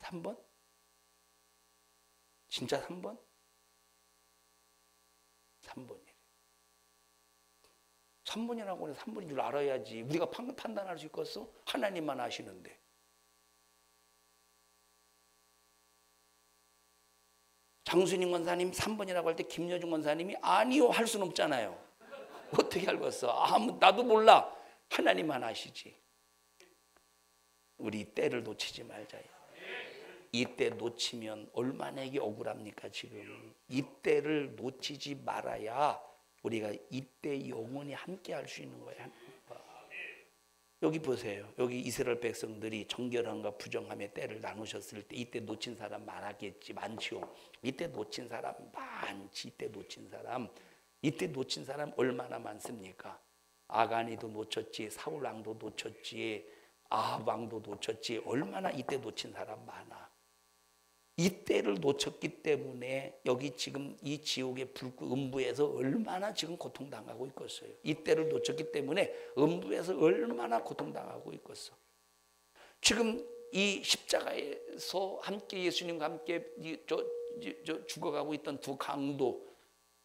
3번? 진짜 3번? 3번이래. 3번이라고 해서 3번인 줄 알아야지. 우리가 판단할 수 있겠어? 하나님만 아시는데. 장순임 권사님 3번이라고 할 때 김여중 권사님이 아니요 할 수는 없잖아요. 어떻게 알겠어? 나도 몰라. 하나님만 아시지. 우리 때를 놓치지 말자요. 이때 놓치면 얼마나 이게 억울합니까 지금. 이때를 놓치지 말아야 우리가 이때 영원히 함께 할 수 있는 거야. 여기 보세요. 여기 이스라엘 백성들이 정결함과 부정함의 때를 나누셨을 때 이때 놓친 사람 많았겠지. 많지요. 이때 놓친 사람 많지. 이때 놓친 사람 얼마나 많습니까? 아간이도 놓쳤지. 사울 왕도 놓쳤지. 아합 왕도 놓쳤지. 얼마나 이때 놓친 사람 많아. 이때를 놓쳤기 때문에 여기 지금 이 지옥의 음부에서 얼마나 지금 고통당하고 있겠어요. 이때를 놓쳤기 때문에 음부에서 얼마나 고통당하고 있겠어. 지금 이 십자가에서 함께 예수님과 함께 죽어가고 있던 두 강도,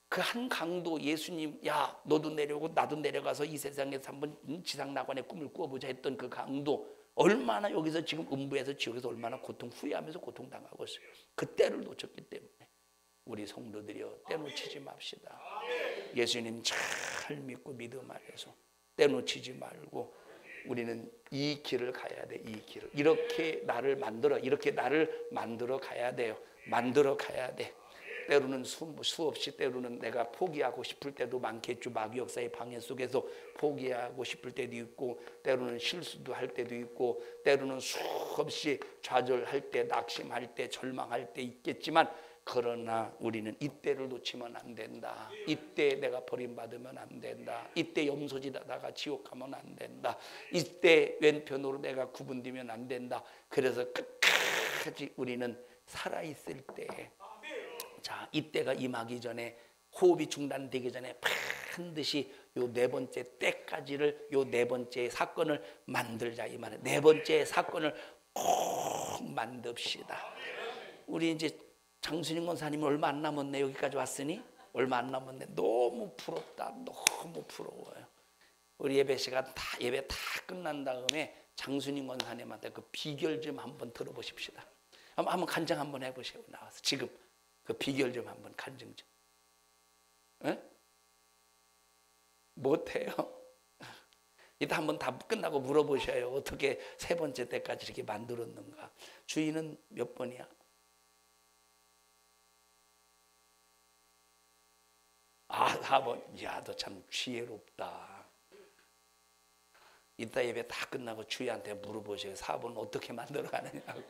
그 한 강도 예수님 야 너도 내려오고 나도 내려가서 이 세상에서 한번 지상낙원의 꿈을 꾸어보자 했던 그 강도 얼마나 여기서 지금 음부에서 지옥에서 얼마나 후회하면서 고통당하고 있어요. 그 때를 놓쳤기 때문에 우리 성도들이여 때 놓치지 맙시다. 예수님 잘 믿고 믿음 안에서 때 놓치지 말고 우리는 이 길을 가야 돼. 이 길을 이렇게 나를 만들어 가야 돼요. 만들어 가야 돼. 때로는 수없이 때로는 내가 포기하고 싶을 때도 많겠죠. 마귀 역사의 방해 속에서 포기하고 싶을 때도 있고 때로는 실수도 할 때도 있고 때로는 수없이 좌절할 때 낙심할 때 절망할 때 있겠지만 그러나 우리는 이때를 놓치면 안 된다. 이때 내가 버림받으면 안 된다. 이때 염소지다가 지옥 가면 안 된다. 이때 왼편으로 내가 구분되면 안 된다. 그래서 끝까지 우리는 살아있을 때 자, 이때가 임하기 전에 호흡이 중단되기 전에 반드시 요 네 번째 때까지를 요 네 번째 사건을 만들자 이 말이에요. 네 번째 사건을 꼭 만듭시다. 우리 이제 장순임 권사님 얼마 안 남았네. 여기까지 왔으니 얼마 안 남았네. 너무 부럽다. 너무 부러워요. 우리 예배 시간 예배 다 끝난 다음에 장순임 권사님한테 그 비결 좀 한번 들어보십시다. 한번 간증 한번 해보세요. 나와서 지금 그 비결 좀 한번 간증 좀. 에? 못해요? 이따 한번 다 끝나고 물어보셔요. 어떻게 세 번째 때까지 이렇게 만들었는가. 주인은 몇 번이야? 아, 4번. 야, 너 참 지혜롭다. 이따 예배 다 끝나고 주인한테 물어보셔요. 4번 어떻게 만들어가느냐고.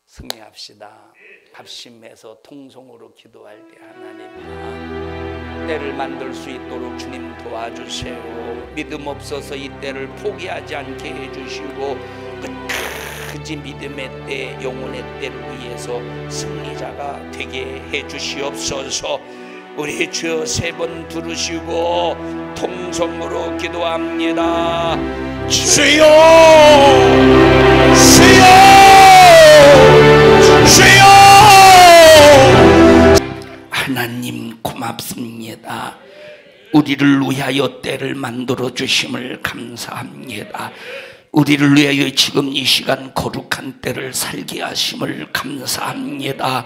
승리합시다. 합심해서 통성으로 기도할 때 하나님 때를 만들 수 있도록 주님 도와주세요. 믿음 없어서 이 때를 포기하지 않게 해주시고 끝까지 믿음의 때 영혼의 때를 위해서 승리자가 되게 해주시옵소서. 우리 주여 세 번 부르시고 통성으로 기도합니다. 주여 주여 주여 하나님 고맙습니다. 우리를 위하여 때를 만들어 주심을 감사합니다. 우리를 위하여 지금 이 시간 거룩한 때를 살게 하심을 감사합니다.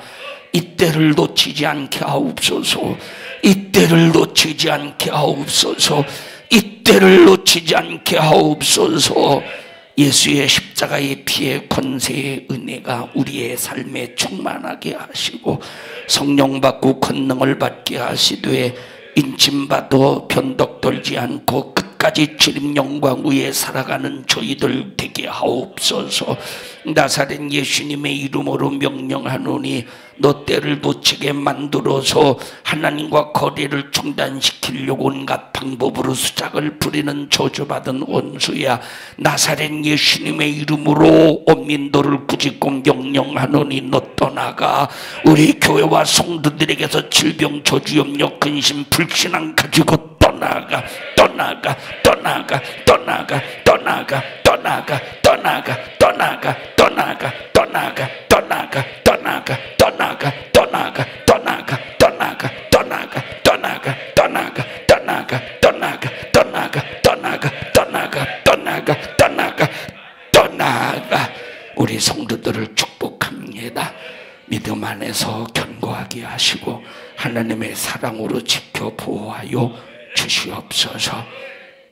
이 때를 놓치지 않게 하옵소서. 이 때를 놓치지 않게 하옵소서. 이 때를 놓치지 않게 하옵소서. 예수의 십자가의 피의 권세의 은혜가 우리의 삶에 충만하게 하시고 성령 받고 권능을 받게 하시되 인침받아 변덕떨지 않고 끝까지 주님 영광 위에 살아가는 저희들 되게 하옵소서. 나사렛 예수님의 이름으로 명령하노니 너 때를 놓치게 만들어서 하나님과 거래를 중단시키려고 온갖 방법으로 수작을 부리는 저주받은 원수야, 나사렛 예수님의 이름으로 온민도를 꾸짖고 명령하노니 너 떠나가. 우리 교회와 성도들에게서 질병, 저주, 염려, 근심, 불신앙 가지고 떠나가, 떠나가, 떠나가, 떠나가, 떠나가, 떠나가, 떠나가, 떠나가, 떠나가, 떠나가, 감사합니다. 믿음 안에서 견고하게 하시고 하나님의 사랑으로 지켜 보호하여 주시옵소서.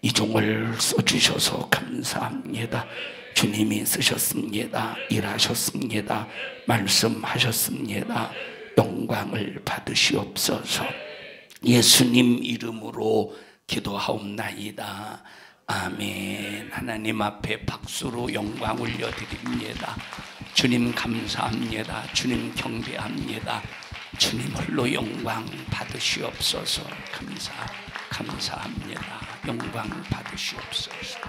이 종을 써주셔서 감사합니다. 주님이 쓰셨습니다. 일하셨습니다. 말씀하셨습니다. 영광을 받으시옵소서. 예수님 이름으로 기도하옵나이다. 아멘. 하나님 앞에 박수로 영광 올려드립니다. 주님 감사합니다. 주님 경배합니다. 주님 홀로 영광 받으시옵소서. 감사합니다. 영광 받으시옵소서.